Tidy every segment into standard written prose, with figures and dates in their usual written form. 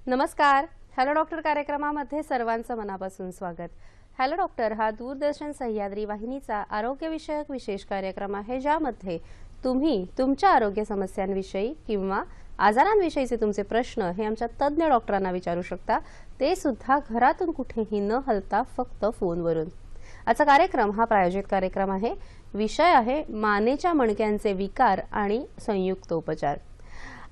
नमस्कार. Hello doctor कार्यक्रमामध्ये सर्वांचं मनापासून स्वागत. हॅलो डॉक्टर हा दूरदर्शन सह्याद्री वाहिनीचा आरोग्यविषयक विशेष कार्यक्रम आहे, ज्यामध्ये तुम्ही तुमच्या आरोग्य समस्यांविषयी किंवा आजारांविषयीचे तुमचे प्रश्न हे आमच्या तज्ञ डॉक्टरांना विचारू शकता, ते सुद्धा घरातून कुठेही न हलता फक्त फोनवरून. आजचा कार्यक्रम हा प्रायोजित कार्यक्रम आहे. विषय आहे मानेच्या मणक्यांचे विकार आणि संयुक्त उपचार.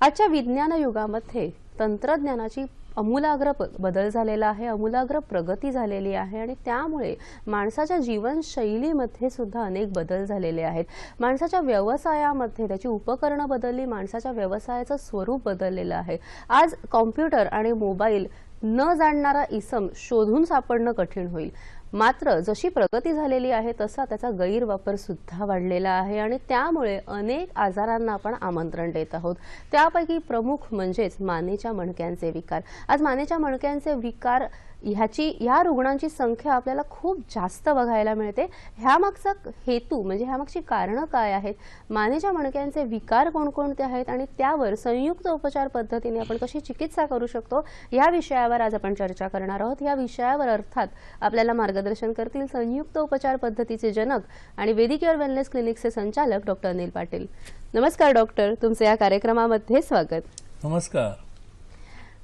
आजच्या विज्ञान युगामध्ये तंत्रज्ञानाची अमूलाग्र बदल झालेला आहे, अमूलाग्र प्रगती झालेली आहे आणि त्यामुळे माणसाच्या जीवनशैलीमध्ये सुद्धा अनेक बदल झालेले आहेत. माणसाच्या व्यवसायामध्ये त्याची उपकरणं बदलली, माणसाच्या व्यवसायाचं स्वरूप बदललेलं आहे. आज कॉम्प्युटर आणि मोबाईल न जाणणारा इसम शोधून सापडणं कठीण होईल. मात्र जशी प्रगती झालेली आहे तसा त्याचा गैरवापर सुद्धा वाढलेला आहे आणि त्यामुळे अनेक आजारांना आपण आमंत्रण देत आहोत. त्यापैकी प्रमुख म्हणजेच मानेच्या मणक्यांचे विकार. आज मानेच्या मणक्यांचे विकार ह्या रुग्णांची संख्या आपल्याला खूप जास्त बघायला मिळते. ह्यामागचा हेतू म्हणजे ह्यामागची कारणं काय आहेत, मानेच्या मणक्यांचे विकार कोणकोणते आहेत आणि त्यावर संयुक्त उपचार पद्धतीने आपण कशी चिकित्सा करू शकतो, या विषयावर आज आपण चर्चा करणार आहोत. या विषयावर अर्थात आपल्याला मार्गदर्शन करतील संयुक्त उपचार पद्धतीचे जनक आणि वेदिकेअर वेलनेस क्लिनिकचे संचालक डॉक्टर अनिल पाटील. नमस्कार डॉक्टर, तुमचे या कार्यक्रमामध्ये स्वागत. नमस्कार.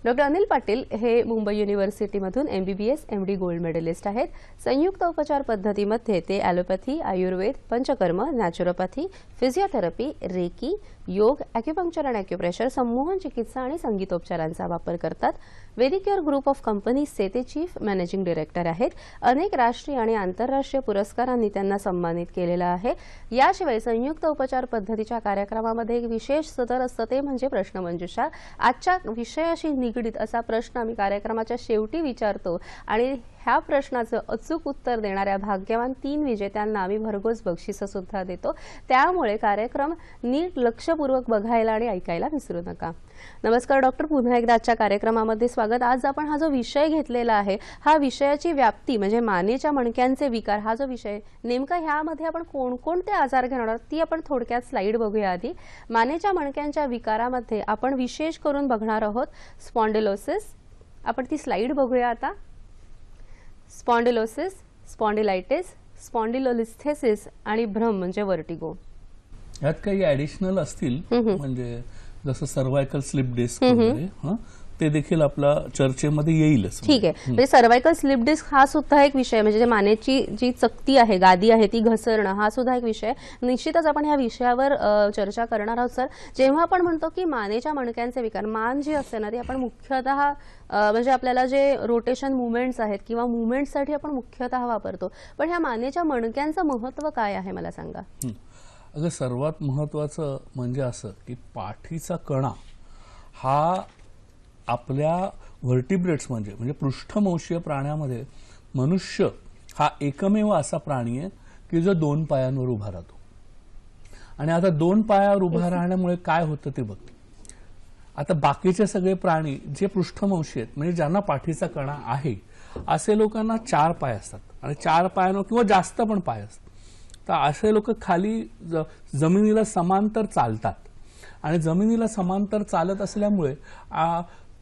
डॉक्टर अनिल पाटील हे मुंबई युनिव्हर्सिटीमधून MBBS MD गोल्ड मेडलिस्ट आहेत. संयुक्त उपचार पद्धतीमध्ये ते allopathy, Ayurveda, Panchakarma, naturopathy, physiotherapy, reiki, yoga, acupuncture आणि ॲक्युप्रेशर, संमोहन चिकित्सा आणि संगीतोपचारांचा वापर करतात. वेदिकेअर ग्रुप ऑफ कंपनीजचे ते चीफ मॅनेजिंग डायरेक्टर आहेत. अनेक राष्ट्रीय आणि आंतरराष्ट्रीय पुरस्कारांनी त्यांना सन्मानित केलेलं आहे. याशिवाय संयुक्त उपचार पद्धतीच्या कार्यक्रमामध्ये एक विशेष सदर असतं, ते म्हणजे प्रश्नमंजुषा. आजच्या विषयाशी निगडीत असा प्रश्न आम्ही कार्यक्रमाच्या शेवटी विचारतो आणि ह्या प्रश्नाचं अचूक उत्तर देणाऱ्या भाग्यवान 3 विजेत्यांना आम्ही भरघोस बक्षिसं सुद्धा देतो. त्यामुळे कार्यक्रम नीट लक्षपूर्वक बघायला आणि ऐकायला विसरू नका. नमस्कार डॉक्टर, पुन्हा एकदा आजच्या कार्यक्रमामध्ये स्वागत. आज आपण हा जो विषय घेतलेला आहे, हा विषयाची व्याप्ती म्हणजे मानेच्या मणक्यांचे विकार हा जो विषय, नेमका ह्यामध्ये आपण कोणकोणते आजार घेणार आहोत ती आपण थोडक्यात स्लाइड बघूया. आधी मानेच्या मणक्यांच्या विकारामध्ये आपण विशेष करून बघणार आहोत स्पॉन्डिलोसिस. आपण ती स्लाइड बघूया आता. स्पॉन्डिलोसिस, स्पॉन्डिलायटिस, स्पॉन्डिलोलिस्थेसिस आणि भ्रम म्हणजे वर्टिगो. यात काही ऍडिशनल असतील म्हणजे जसं सर्वायकल स्लिप डिस्क वगैरे, ते देखील आपला चर्चेमध्ये येईलच. ठीक आहे. म्हणजे सर्वायकल स्लिप डिस्क हा सुद्धा एक विषय, म्हणजे मानेची जी चकती आहे, गादी आहे, ती घसरणं हा सुद्धा एक विषय. निश्चितच आपण ह्या विषयावर चर्चा करणार आहोत. सर, जेव्हा आपण म्हणतो की मानेच्या मणक्यांचे विकार, मान जी असते ना ती आपण मुख्यतः म्हणजे आपल्याला जे रोटेशन मुवमेंट्स आहेत किंवा मुवमेंट्ससाठी आपण मुख्यतः वापरतो, पण ह्या मानेच्या मणक्यांचं महत्त्व काय आहे मला सांगा. अगं, सर्वात महत्वाचं म्हणजे असं की पाठीचा कणा हा आपल्या व्हर्टिब्रेट्स म्हणजे पृष्ठवंशीय प्राण्यामध्ये मनुष्य हा एकमेव असा प्राणी आहे की जो 2 पायांवर उभा राहतो. आणि आता 2 पायावर उभा राहण्यामुळे काय होतं ते बघ. आता बाकीचे सगळे प्राणी जे पृष्ठवंशी आहेत म्हणजे ज्यांना पाठीचा कणा आहे, असे लोकांना 4 पाय असतात आणि 4 पायांवर किंवा जास्त पण पाय असतात. तर असे लोक खाली जमिनीला समांतर चालतात आणि जमिनीला समांतर चालत असल्यामुळे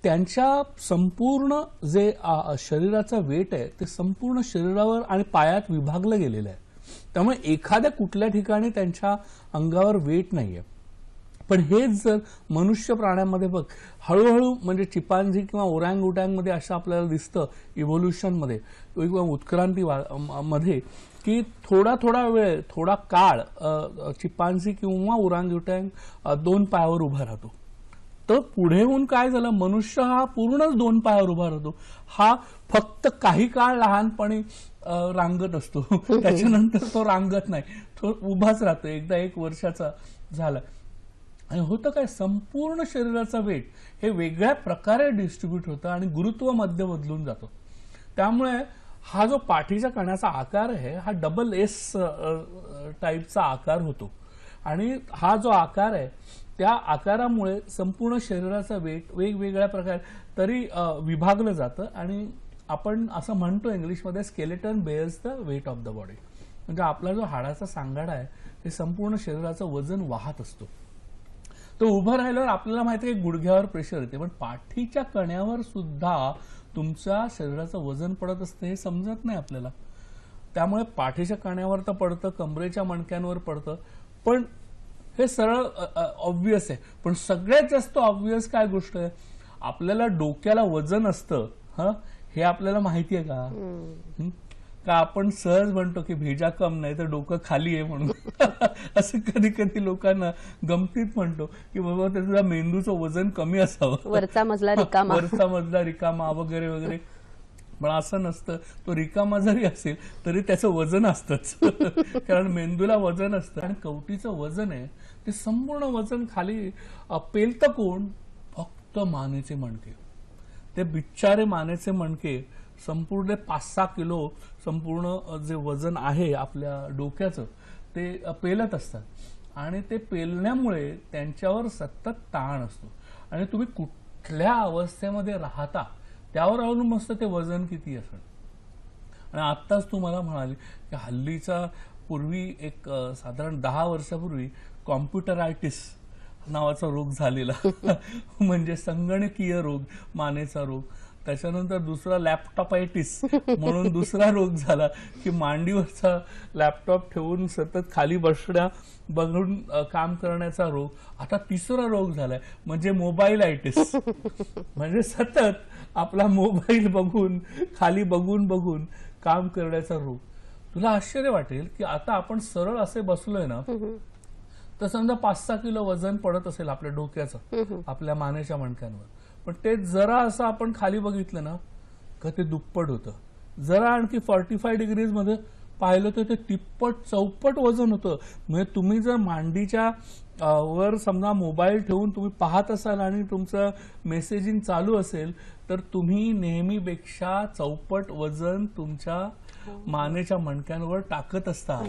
त्यांच्या संपूर्ण जे शरीराचा वेट आहे ते संपूर्ण शरीरावर आणि पायात विभागलं गेलेलं आहे. त्यामुळे एखाद्या कुठल्या ठिकाणी त्यांच्या अंगावर वेट नाहीये. पण हेच जर मनुष्य प्राण्यामध्ये बघ, हळूहळू म्हणजे चिंपांझी किंवा ओरँग उटँगमध्ये असं आपल्याला दिसतं इव्होल्युशनमध्ये किंवा उत्क्रांती मध्ये की थोडा वेळ, थोडा काळ चिंपांझी किंवा ओरँग उटँग 2 पायावर उभा राहतो. तर पुढे होऊन काय झालं, मनुष्य हा पूर्णच 2 पायावर उभा राहतो. हा फक्त काही काळ लहानपणी रांगत असतो, त्याच्यानंतर तो रांगत नाही, तो उभाच राहतो. एकदा 1 वर्षाचा झाला आणि होतं काय, संपूर्ण शरीराचा वेट हे वेगळ्या प्रकारे डिस्ट्रीब्यूट होतं आणि गुरुत्व मध्य बदलून जातो. त्यामुळे हा जो पाठीच्या कण्याचा आकार आहे हा डबल S टाईपचा आकार होतो आणि हा जो आकार आहे त्या आकारामुळे संपूर्ण शरीराचा वेट वेगवेगळ्या प्रकारे तरी विभागलं जातं आणि आपण असं म्हणतो इंग्लिशमध्ये skeleton bears the weight of the body. म्हणजे आपला जो हाडाचा सांगाडा आहे ते संपूर्ण शरीराचं वजन वाहत असतो. तो उभं राहिल्यावर आपल्याला माहिती आहे की गुडघ्यावर प्रेशर येते, पण पाठीच्या कण्यावर सुद्धा तुमच्या शरीराचं वजन पडत असतं हे समजत नाही आपल्याला. त्यामुळे पाठीच्या कण्यावर तर पडतं, कमरेच्या मणक्यांवर पडतं, पण हे सरळ ऑब्व्हियस आहे. पण सगळ्यात जास्त ऑब्व्हियस काय गोष्ट आहे, आपल्याला डोक्याला वजन असतं हे आपल्याला माहिती आहे का? का आपण सहज म्हणतो की भेजा कम नाही तर डोकं खाली आहे म्हणून. असं कधी कधी लोकांना गमतीत म्हणतो की बाबा त्याचा मेंदूचं वजन कमी असावं, वरचा मजला रिकामा. वरचा मजला रिकामा वगैरे वगैरे. पण असं नसतं. तो रिकामा जरी असेल तरी त्याचं वजन असतंच. कारण मेंदूला वजन असतं आणि कवटीचं वजन आहे ते संपूर्ण वजन खाली पेलतं कोण? फक्त मानेचे मणके. ते बिचारे मानेचे मणके संपूर्ण 5-6 किलो संपूर्ण जे वजन आहे आपल्या डोक्याचं ते पेलत असतात आणि ते पेलण्यामुळे त्यांच्यावर सतत ताण असतो आणि तुम्ही कुठल्या अवस्थेमध्ये राहता त्यावर अवलंबून असतं ते वजन किती असेल. आणि आत्ताच तू मला म्हणाली की हल्लीचा पूर्वी एक साधारण 10 वर्षापूर्वी कॉम्प्युटरायटिस नावाचा रोग झालेला. म्हणजे संगणकीय रोग, मानेचा रोग. त्याच्यानंतर दुसरा लॅपटॉपायटिस म्हणून दुसरा रोग झाला की मांडीवरचा लॅपटॉप ठेवून सतत खाली बघून काम करण्याचा रोग. आता तिसरा रोग झालाय म्हणजे मोबाईलआयटिस. म्हणजे सतत आपला मोबाईल बघून खाली बघून काम करण्याचा रोग. तुला आश्चर्य वाटेल की आता आपण सरळ असे बसलोय ना तर समजा 5-6 किलो वजन पडत असेल आपल्या डोक्याचं आपल्या मानेच्या मणक्यांवर, पण ते जरा असं आपण खाली बघितलं ना का ते दुप्पट होतं. जरा आणखी 45 डिग्रीज मध्ये पाहिलं तर ते तिप्पट-चौपट वजन होतं. म्हणजे तुम्ही जर मांडीच्या वर समजा मोबाईल ठेवून तुम्ही पाहत असाल आणि तुमचं मेसेजिंग चालू असेल तर तुम्ही नेहमीपेक्षा चौपट वजन तुमच्या मानेच्या मणक्यांवर टाकत असता.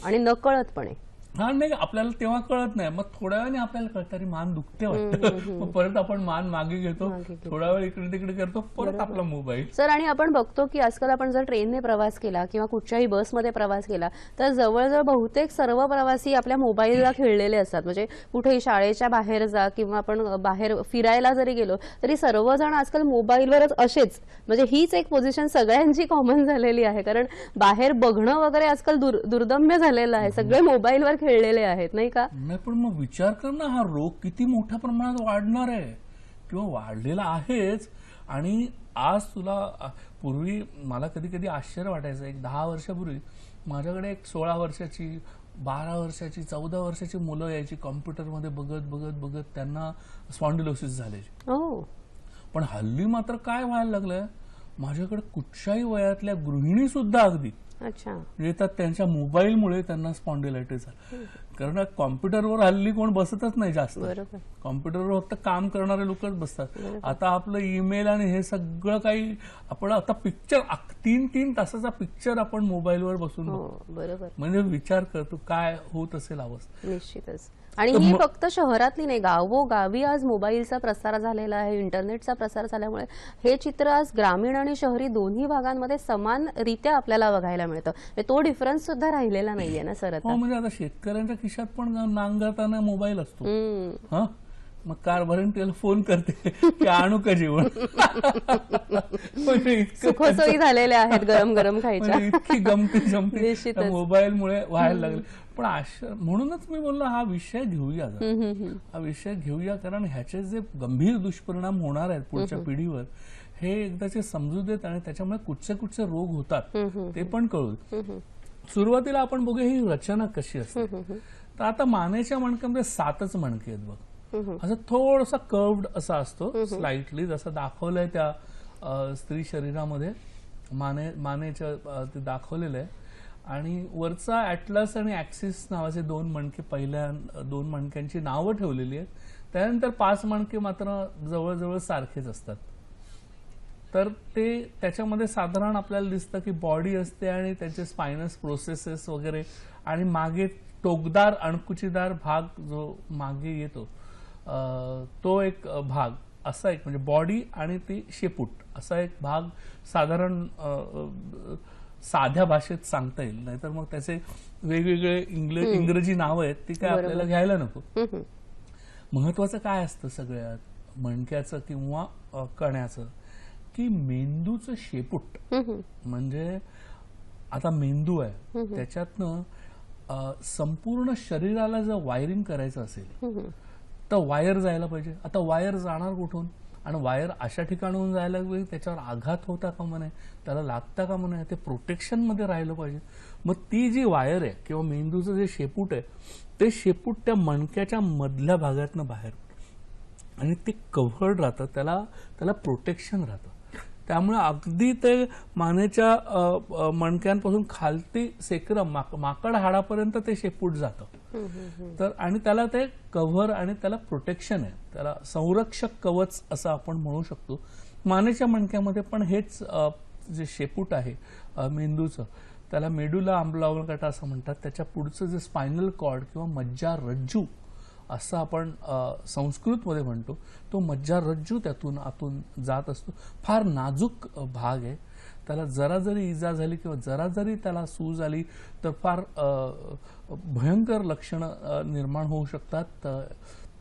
आणि नकळतपणे. हा नाही, आपल्याला तेव्हा कळत नाही. मग थोड्या वेळाने आपल्याला कळतं तरी मान दुखते वाटतं. मग परत आपण मान मागे घेतो, थोडा वेळ इकडे तिकडे करतो, परत आपला मोबाईल. सर, आणि आपण बघतो की आजकाल आपण जर ट्रेनने प्रवास केला किंवा कुठच्याही बसमध्ये प्रवास केला तर जवळजवळ बहुतेक सर्व प्रवासी आपल्या मोबाईलला खिळलेले असतात. म्हणजे कुठेही शाळेच्या बाहेर जा किंवा आपण बाहेर फिरायला जरी गेलो तरी सर्वजण आजकाल मोबाईलवरच असेच. म्हणजे हीच एक पोझिशन सगळ्यांची कॉमन झालेली आहे. कारण बाहेर बघणं वगैरे आजकाल दुर्दम्य झालेलं आहे. सगळे मोबाईलवर खेळलेले आहेत, नाही का? नाही, पण मग विचार कर ना, हा रोग किती मोठ्या प्रमाणात वाढणार आहे किंवा वाढलेला आहेच. आणि आज तुला पूर्वी मला कधी कधी आश्चर्य वाटायचं, एक 10 वर्षापूर्वी माझ्याकडे एक 16 वर्षाची 12 वर्षाची 14 वर्षाची मुलं यायची कॉम्प्युटरमध्ये बघत त्यांना स्पॉन्डिलोसिस झाल्याची. पण हल्ली मात्र काय व्हायला लागलंय, माझ्याकडे कुठच्याही वयातल्या गृहिणी सुद्धा अगदी येतात, त्यांच्या मोबाईलमुळे त्यांना स्पॉन्डिलायटिस झालं. कारण कॉम्प्युटरवर हल्ली कोण बसतच नाही जास्त. कॉम्प्युटरवर फक्त काम करणारे लोकच बसतात. आता आपलं ईमेल आणि हे सगळं काही आपण आता पिक्चर 3-3 तासाचा पिक्चर आपण मोबाईलवर बसून बघतो. म्हणजे विचार करतो काय होत असेल अवस्था. निश्चितच. आणि ही फक्त शहरातली नाही, गावोगावी आज मोबाईलचा प्रसार झालेला आहे, इंटरनेटचा प्रसार झाल्यामुळे हे चित्र आज ग्रामीण आणि शहरी दोन्ही भागांमध्ये समानरित्या आपल्याला बघायला मिळतं. तो डिफरन्स सुद्धा राहिलेला नाहीये ना सर आता. म्हणजे आता शेतकऱ्यांच्या खिशात पण नांगरताना मोबाईल असतो. मग कारभारीने त्याला फोन करते की आणू का जेवण. सुखसोयी झालेल्या आहेत गरम गरम खायच्या. इतकी गमती मोबाईलमुळे व्हायला लागले. पण म्हणूनच मी बोललो हा विषय घेऊया, हा विषय घेऊया, कारण ह्याचे जे गंभीर दुष्परिणाम होणार आहेत पुढच्या पिढीवर हे एकदाचे समजू देत आणि त्याच्यामुळे कुठचे रोग होतात ते पण कळू. सुरुवातीला आपण बघूया ही रचना कशी असते. तर आता मानेच्या मणक्यामध्ये 7च मणके आहेत बघ. असं थोडासा कर्व्ड असा असतो, स्लाइटली जसं दाखवलंय त्या स्त्री शरीरामध्ये मानेच्या ते दाखवलेलं आहे. आणि वरचा ॲटलस आणि ऍक्सिस नावाचे 2 मणके, पहिल्या 2 मणक्यांची नावं ठेवलेली आहेत. त्यानंतर 5 मणके मात्र जवळजवळ सारखेच असतात. तर ते त्याच्यामध्ये साधारण आपल्याला दिसतं की बॉडी असते आणि त्याचे स्पायनस प्रोसेसेस वगैरे, आणि मागे टोकदार अणकुचीदार भाग जो मागे येतो तो एक भाग, असा एक म्हणजे बॉडी आणि ती शेपूट असा एक भाग साधारण साध्या भाषेत सांगता येईल. नाहीतर मग त्याचे वेगवेगळे इंग्रजी नावं आहेत ती काय आपल्याला घ्यायला नको. महत्वाचं काय असतं सगळ्यात मणक्याचं किंवा कण्याचं, की मेंदूचं शेपूट म्हणजे आता मेंदू आहे त्याच्यातनं संपूर्ण शरीराला जर वायरिंग करायचं असेल तर वायर जायला पाहिजे. आता वायर जाणार कुठून, आणि वायर अशा ठिकाणाहून जायला पाहिजे त्याच्यावर आघात होता कामा नये, त्याला लागता कामा नये, ते प्रोटेक्शन मध्ये राहिलं पाहिजे. मग ती जी वायर आहे किंवा मेंदूचं जे शेपूट आहे ते शेपूट त्या मणक्याच्या मधल्या भागातनं बाहेर आणि ते कव्हर्ड राहतं, त्याला प्रोटेक्शन राहतं. त्यामुळे अगदी ते मानेच्या मणक्यांपासून खालती सेक्रम माकड हाडापर्यंत ते शेपूट जातं. तर आणि त्याला ते कव्हर आणि त्याला प्रोटेक्शन आहे, त्याला संरक्षक कवच असं आपण म्हणू शकतो. मानेच्या मणक्यामध्ये पण हेच जे शेपूट आहे मेंदूचं त्याला मेडुला ऑब्लांगेटा असं म्हणतात. त्याच्या पुढचं जे स्पायनल कॉर्ड किंवा मज्जारज्जू असं आपण संस्कृतमध्ये म्हणतो, तो मज्जारज्जू त्यातून आतून जात असतो. फार नाजूक भाग आहे, त्याला जरा जरी इजा झाली किंवा जरा जरी त्याला सूज आली तर फार भयंकर लक्षणं निर्माण होऊ शकतात.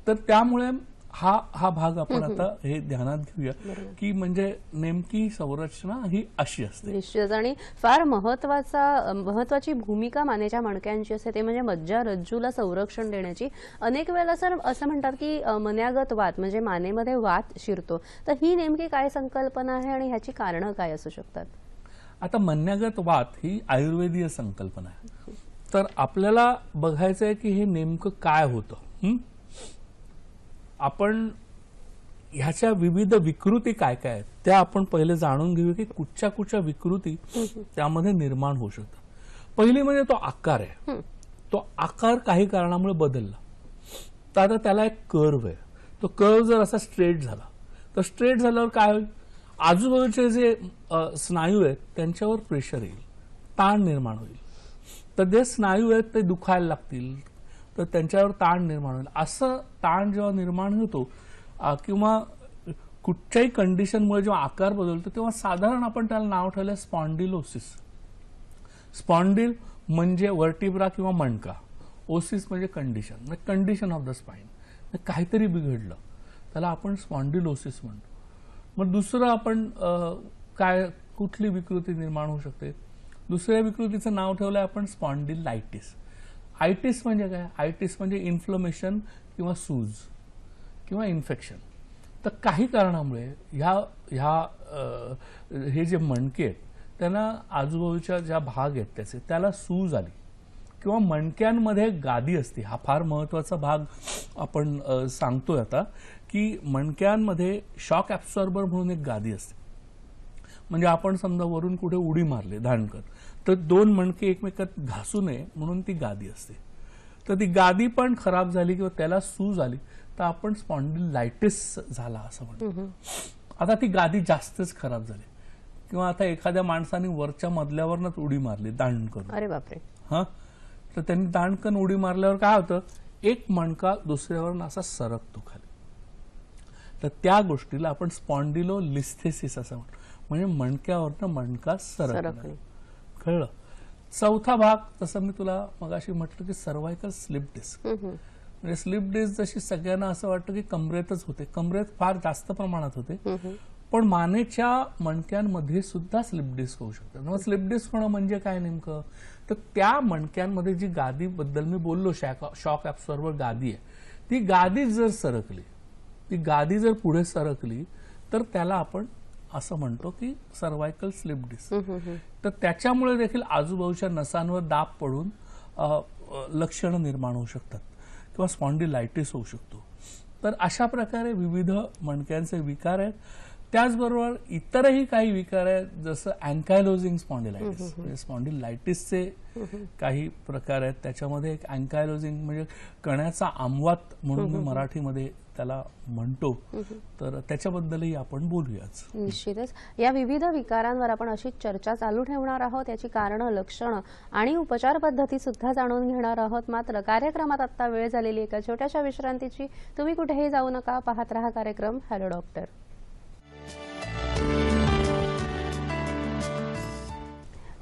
तर त्यामुळे हा भाग आपण आता हे ध्यानात घेऊया की म्हणजे नेमकी संरचना ही अशी असते. निश्चित. आणि फार महत्वाची भूमिका मानेच्या मणक्यांची असते, ते म्हणजे मज्जारज्जूला संरक्षण देण्याची. अनेक वेळेला असं म्हणतात की मन्यागत वात म्हणजे मानेमध्ये वात शिरतो, तर ही नेमकी काय संकल्पना आहे आणि ह्याची कारणं काय असू शकतात? आता मन्यागत वात ही आयुर्वेदीय संकल्पना आहे. तर आपल्याला बघायचं आहे की हे नेमकं काय होतं. आपण ह्याच्या विविध विकृती काय काय आहेत त्या आपण पहिले जाणून घेऊया की कुठच्या विकृती त्यामध्ये निर्माण होऊ शकतात. पहिली म्हणजे तो आकार आहे. तो आकार काही कारणामुळे बदलला तर आता त्याला एक कर्व आहे. तो कर्व जर असा स्ट्रेट झाला तर स्ट्रेट झाल्यावर काय होईल, आजूबाजूचे जे स्नायू आहेत त्यांच्यावर प्रेशर येईल, ताण निर्माण होईल. तर जे स्नायू आहेत ते दुखायला लागतील, तर त्यांच्यावर ताण निर्माण होईल. असं ताण जेव्हा निर्माण होतो किंवा कुठच्याही कंडिशनमुळे जेव्हा आकार बदलतो तेव्हा साधारण आपण त्याला नाव ठेवलं स्पॉन्डिलोसिस. स्पॉन्डिल म्हणजे वर्टिब्रा किंवा मणका, ओसिस म्हणजे कंडिशन ऑफ द स्पाइन, काहीतरी बिघडलं त्याला आपण स्पॉन्डिलोसिस म्हणतो. मग दुसरं आपण काय कुठली विकृती निर्माण होऊ शकते, दुसऱ्या विकृतीचं नाव ठेवलंय आपण स्पॉन्डिलायटिस. आयटिस म्हणजे काय, आयटिस म्हणजे इन्फ्लमेशन किंवा सूज किंवा इन्फेक्शन. तर काही कारणामुळे हे जे मणके आहेत त्यांना आजूबाजूच्या ज्या भाग आहेत त्याला सूज आली किंवा मणक्यांमध्ये गादी असते. हा फार महत्वाचा भाग आपण सांगतोय आता की मणक्यांमध्ये शॉक ऍब्सॉर्बर म्हणून एक गादी असते. म्हणजे आपण समजा वरून कुठे उडी मारली दांडकर तर दोन मणके एकमेकात घासू नये म्हणून ती गादी असते. तर ती गादी पण खराब झाली किंवा त्याला सूज आली तर आपण स्पॉन्डिलायटिस झाला असं म्हणतो. आता ती गादी जास्तच खराब झाली किंवा आता एखाद्या माणसाने वरच्या मधल्यावरच उडी मारली दांडकर, अरे बापरे, तर त्यांनी दांडकन उडी मारल्यावर काय होतं, एक मणका दुसऱ्यावर असा सरकतो खाली. तर त्या गोष्टीला आपण स्पॉन्डिलोलिस्थेसिस असं म्हणतो, म्हणजे मणक्यावरनं मणका सरकणे. कळलं. चौथा भाग जसं मी तुला मगाशी म्हटलं की सर्वायकल स्लिप डिस्क. म्हणजे स्लिप डिस्क जशी सगळ्यांना असं वाटतं की कमरेतच होते, कमरेत फार जास्त प्रमाणात होते, पण मानेच्या मणक्यांमध्ये सुद्धा स्लिप डिस्क होऊ शकतात. मग स्लिप डिस्क होणं म्हणजे काय नेमकं, तर त्या मणक्यांमध्ये जी गादी बद्दल मी बोललो शॉक ऍब्सॉर्बर गादी आहे, ती गादी जर सरकली, ती गादी जर पुढे सरकली तर त्याला आपण असं म्हणतो की सर्वायकल स्लिप डिस्क. तर त्याच्यामुळे देखील आजूबाजूच्या नसांवर दाब पडून लक्षणं निर्माण होऊ शकतात किंवा स्पॉन्डिलायटिस होऊ शकतो. तर अशा प्रकारे विविध मणक्यांचे विकार आहेत. त्याचबरोबर इतरही काही विकार आहेत जसं अँकायलोजिंग स्पॉन्डिलायटिस. म्हणजे स्पॉन्डिलायटिसचे काही प्रकार आहेत. त्याच्यामध्ये एक अँकायलोजिंग म्हणजे कण्याचा आमवात म्हणून मी मराठीमध्ये त्याला म्हणतो, तर त्याच्याबद्दलही आपण बोलूयाच. निश्चितच या विविध विकारांवर आपण अशी चर्चा चालू ठेवणार आहोत, याची कारणं, लक्षणं आणि उपचार पद्धती सुद्धा जाणून घेणार आहोत. मात्र कार्यक्रमात आता वेळ झालेली एका छोट्याशा विश्रांतीची. तुम्ही कुठेही जाऊ नका, पाहत रहा कार्यक्रम हॅलो डॉक्टर.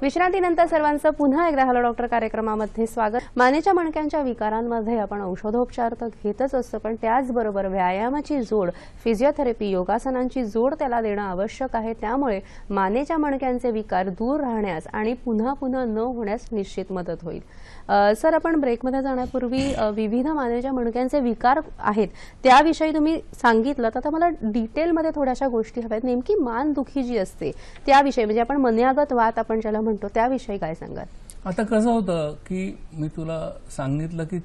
विश्रांतीनंतर सर्वांचं पुन्हा एकदा हॅलो डॉक्टर कार्यक्रमामध्ये स्वागत. मानेच्या मणक्यांच्या विकारांमध्ये आपण औषधोपचार तर घेतच असतो, पण त्याचबरोबर व्यायामाची जोड, फिजिओथेरपी, योगासनांची जोड त्याला देणं आवश्यक आहे. त्यामुळे मानेच्या मणक्यांचे विकार दूर राहण्यास आणि पुन्हा पुन्हा न होण्यास निश्चित मदत होईल. सर, आपण ब्रेकमध्ये जाण्यापूर्वी विविध मानेच्या मणक्यांचे विकार आहेत त्याविषयी तुम्ही सांगितलं, तर आता मला डिटेलमध्ये थोड्याशा गोष्टी हव्यात. नेमकी मानदुखी जी असते त्याविषयी, म्हणजे आपण मन्यागत वात आपण ज्याला म्हणतो, त्याविषयी काय सांगाल? आता कसं होतं की मी तुला सांगितलं की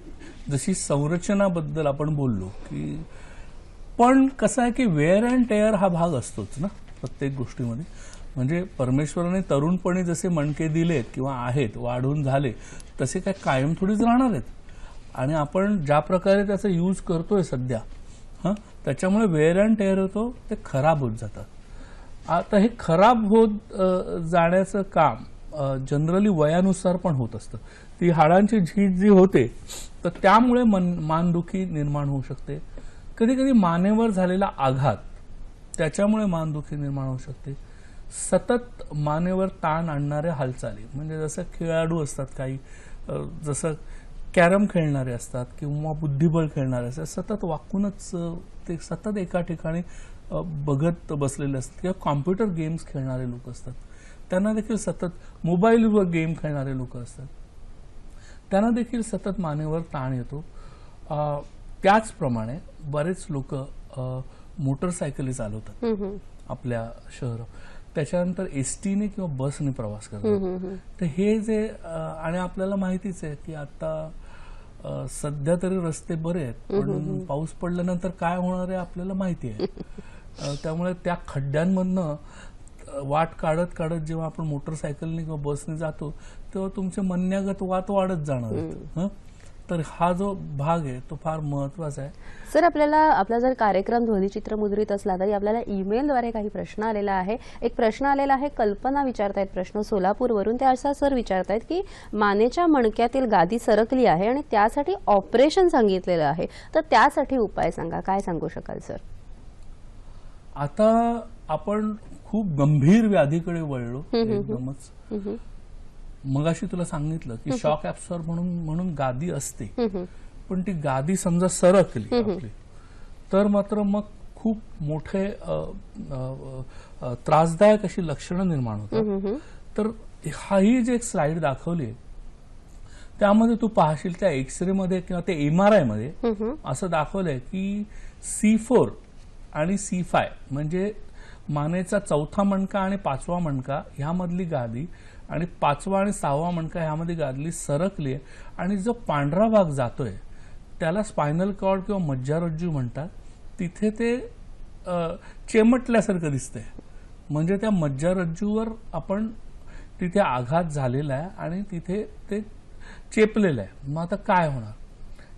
जशी संरचनाबद्दल आपण बोललो की, पण कसं आहे की वेअर अँड टेअर हा भाग असतोच ना प्रत्येक गोष्टीमध्ये. म्हणजे परमेश्वराने तरुणपणी जसे मणके दिलेत किंवा आहेत, वाढून झाले, तसे काय कायम थोडीच राहणार आहेत. आणि आपण ज्या प्रकारे त्याचा यूज करतोय सध्या, त्याच्यामुळे वेअर अँड टेअर होतो, ते खराब होत जातात. आता हे खराब होत जाण्याचं काम जनरली वयानुसार पण होत असतं. ती हाडांची झीज जी होते, तर त्यामुळे मानदुखी निर्माण होऊ शकते. कधी कधी मानेवर झालेला आघात, त्याच्यामुळे मानदुखी निर्माण होऊ शकते. सतत मानेवर ताण आणणाऱ्या हालचाली, म्हणजे जसं खेळाडू असतात काही, जसं कॅरम खेळणारे असतात किंवा बुद्धिबळ खेळणारे असतात, सतत वाकूनच ते सतत एका ठिकाणी बघत बसलेले असतात. किंवा कॉम्प्युटर गेम्स खेळणारे लोक असतात, त्यांना देखील सतत मोबाईलवर गेम खेळणारे लोक असतात, त्यांना देखील सतत मानेवर ताण येतो. त्याचप्रमाणे बरेच लोक मोटरसायकली चालवतात आपल्या शहरात, त्याच्यानंतर एसटीने किंवा बसने प्रवास करतात. तर हे जे आणि आपल्याला माहितीच आहे की आता सध्या तरी रस्ते बरे आहेत, पण पाऊस पडल्यानंतर काय होणार आहे आपल्याला माहिती आहे. त्यामुळे त्या खड्ड्यांमधनं वाट काढत काढत जेव्हा आपण मोटरसायकलने किंवा बसने जातो, तेव्हा तुमचे मन्यागत वात वाढत जाणार आहेत. तर हा जो भाग आहे तो फार महत्वाचा आहे. सर, आपला जर कार्यक्रम ध्वनिचित्र मुद्रित असला तरी आपल्याला ईमेलद्वारे काही प्रश्न आलेला आहे. एक प्रश्न आलेला आहे, कल्पना विचारतायत प्रश्न सोलापूरवरून. ते असा सर विचारतायत की मानेच्या मणक्यातील गादी सरकली आहे आणि त्यासाठी ऑपरेशन सांगितलेलं आहे, तर त्यासाठी उपाय सांगा. काय सांगू शकाल सर? आता आपण खूप गंभीर व्याधीकडे वळलो एकदमच. मगाशी तुला सांगितलं की शॉक ऍब्सॉर्ब म्हणून गादी असते, पण ती गादी समजा सरकली आपली, तर मात्र मग खूप मोठे त्रासदायक अशी लक्षणं निर्माण होतात. तर ही जी एक स्लाइड दाखवली, त्यामध्ये तू पाहशील त्या एक्सरे मध्ये किंवा ते MRI मध्ये असं दाखवलंय की C4 आणि C5 म्हणजे मानेचा चौथा मणका आणि पाचवा मणका ह्यामधली गादी आणि पाचवा आणि सहावा मणका ह्यामध्ये गादली सरकली आहे. आणि जो पांढरा भाग जातोय त्याला स्पायनल कॉर्ड किंवा मज्जारज्जू म्हणतात. तिथे ते चेमटल्यासारखं दिसतंय, म्हणजे त्या मज्जारज्जूवर आपण तिथे आघात झालेला आहे आणि तिथे ते चेपलेलं आहे. मग आता काय होणार?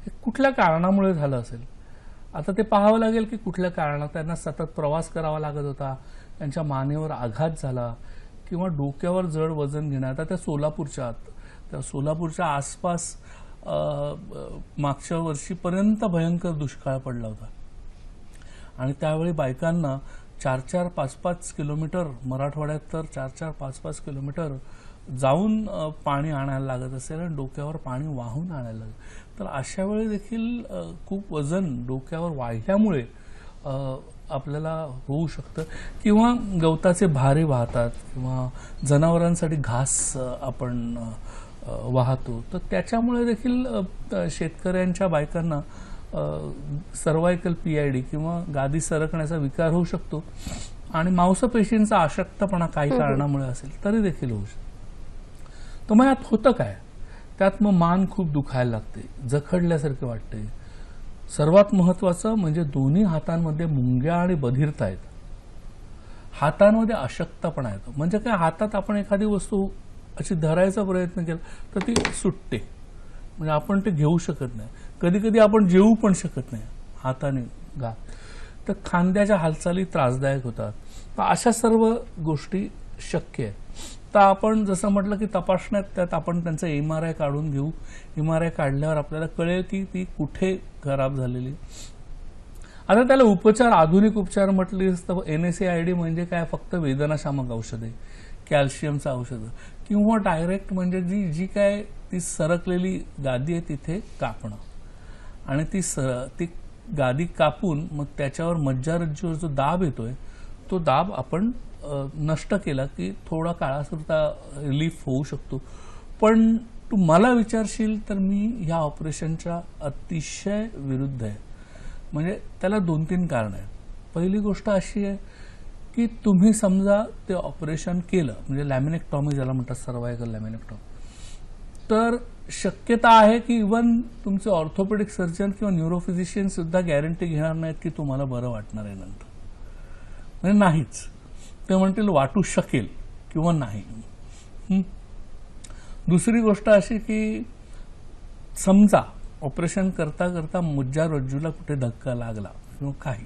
हे कुठल्या कारणामुळे झालं असेल? आता ते पाहावं लागेल की कुठल्या कारणात त्यांना सतत प्रवास करावा लागत होता, त्यांच्या मानेवर आघात झाला किंवा डोक्यावर जड वजन घेणं. आता त्या सोलापूरच्या आसपास मागच्या वर्षीपर्यंत भयंकर दुष्काळ पडला होता आणि त्यावेळी बायकांना 4-4, 5-5 किलोमीटर, मराठवाड्यात तर 4-4, 5-5 किलोमीटर जाऊन पाणी आणायला लागत असेल आणि डोक्यावर पाणी वाहून आणायला लागत. तर अशा वेळी देखील खूप वजन डोक्यावर वाढल्यामुळे आपल्याला होऊ शकतं. किंवा गवताचे भारे वाहतात किंवा जनावरांसाठी घास आपण वाहतो, तर त्याच्यामुळे देखील शेतकऱ्यांच्या बायकांना सर्वायकल PID किंवा गादी सरकण्याचा विकार होऊ शकतो. आणि मांसपेशींचा अशक्तपणा काही कारणामुळे असेल तरी देखील होऊ शकतो. तर मग यात होतं काय? त्यात मग मान खूप दुखायला लागते, जखडल्यासारखे वाटते. सर्वात महत्वाचं म्हणजे दोन्ही हातांमध्ये मुंग्या आणि बधिरता येतं. हातांमध्ये अशक्तपणा येतो. म्हणजे काय, हातात आपण एखादी वस्तू अशी धरायचा प्रयत्न केला तर ती सुटते, म्हणजे आपण ते घेऊ शकत नाही. कधी कधी आपण जेवू पण शकत नाही हाताने घात. तर खांद्याच्या हालचाली त्रासदायक होतात. तर अशा सर्व गोष्टी शक्य आहेत. तर आपण जसं म्हटलं की तपासण्यात त्यात आपण त्यांचा MRI काढून घेऊ. MRI काढल्यावर आपल्याला कळेल की ती कुठे खराब झालेली. आता त्याला उपचार, आधुनिक उपचार म्हटले तर NSAID म्हणजे काय, फक्त वेदनाशामक औषधे कॅल्शियमचं औषध, किंवा डायरेक्ट म्हणजे जी काय ती सरकलेली गादी आहे तिथे कापणं आणि ती गादी कापून मग त्याच्यावर मज्जारज्जूवर जो दाब येतोय तो दाब आपण नष्ट केला की थोडा काळापुरता रिलीफ होऊ शकतो. पण तू मला विचारशील तर मी ह्या ऑपरेशनच्या अतिशय विरुद्ध आहे. म्हणजे त्याला 2-3 कारण आहेत. पहिली गोष्ट अशी आहे की तुम्ही समजा ते ऑपरेशन केलं म्हणजे लॅमिनेक्टॉमी ज्याला म्हणतात, सर्वायकल लॅमिनेक्टॉमी, तर शक्यता आहे की इव्हन तुमचे ऑर्थोपेडिक सर्जन किंवा न्यूरोफिजिशियन सुद्धा गॅरंटी घेणार नाहीत की तुम्हाला बरं वाटणार आहे नंतर. म्हणजे नाहीच, ते म्हणतील वाटू शकेल किंवा नाही. दुसरी गोष्ट अशी की समजा ऑपरेशन करता करता मज्जारज्जूला कुठे धक्का लागला किंवा काही,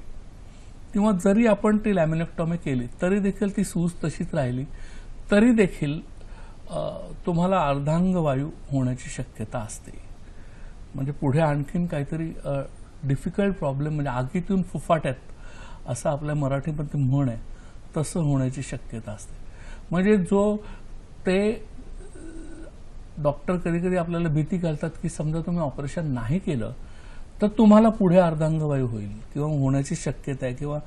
किंवा जरी आपण ती लॅमिनेक्टॉमी केली तरी देखील ती सूज तशीच राहिली तरी देखील तुम्हाला अर्धांगवायू होण्याची शक्यता असते. म्हणजे पुढे आणखीन काहीतरी डिफिकल्ट प्रॉब्लेम, म्हणजे आगीतून फुफाट्यात असं आपल्या मराठीमध्ये म्हण आहे, तसं होण्याची शक्यता असते. म्हणजे जो ते डॉक्टर कधी कधी आपल्याला भीती घालतात की समजा तुम्ही ऑपरेशन नाही केलं तर तुम्हाला पुढे अर्धांगवायू होईल किंवा होण्याची शक्यता आहे किंवा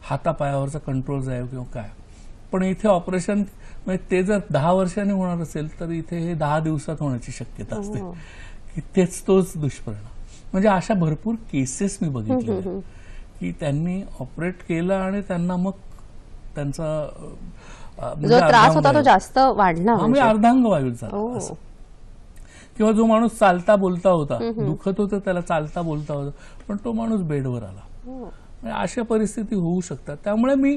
हातापायावरचा कंट्रोल जाईल किंवा काय. पण इथे ऑपरेशन म्हणजे ते जर 10 वर्षांनी होणार असेल तर इथे हे 10 दिवसात होण्याची शक्यता असते की तोच दुष्परिणाम. म्हणजे अशा भरपूर केसेस मी बघितल्या की त्यांनी ऑपरेट केलं आणि त्यांना मग त्यांचा जो त्रास होता तो जास्त वाढला, म्हणजे अर्धांगवायू झाला असं. किंवा जो माणूस चालता बोलता होता, दुखत होतं त्याला चालता बोलता होता, पण तो माणूस बेडवर आला. अशा परिस्थिती होऊ शकतात. त्यामुळे मी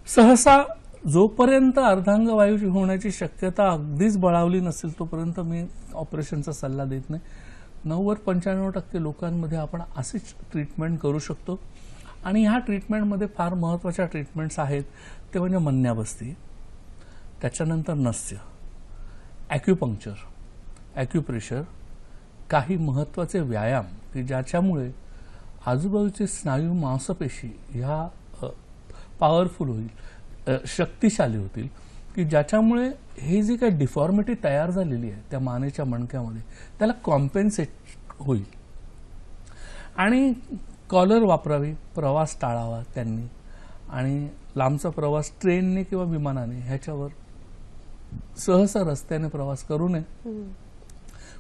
सहसा जोपर्यंत अर्धांगवायू होण्याची शक्यता अगदीच बळावली नसेल तोपर्यंत मी ऑपरेशनचा सल्ला देत नाही. 90-95% लोकांमध्ये आपण अशीच ट्रीटमेंट करू शकतो. आणि ह्या ट्रीटमेंटमध्ये फार महत्त्वाच्या ट्रीटमेंट्स आहेत ते म्हणजे मन्याबस्ती, त्याच्यानंतर नस्य, ॲक्युपंक्चर, ॲक्युप्रेशर, काही महत्त्वाचे व्यायाम की ज्याच्यामुळे आजूबाजूचे स्नायू मांसपेशी ह्या पॉवरफुल होईल, शक्तिशाली होतील, की ज्याच्यामुळे हे जी काही डिफॉर्मिटी तयार झालेली आहे त्या मानेच्या मणक्यामध्ये त्याला कॉम्पेन्सेट होईल. आणि कॉलर वापरावी, प्रवास टाळावा त्यांनी, आणि लांबचा प्रवास ट्रेनने किंवा विमानाने ह्याच्यावर सहसा रस्त्याने प्रवास करू नये.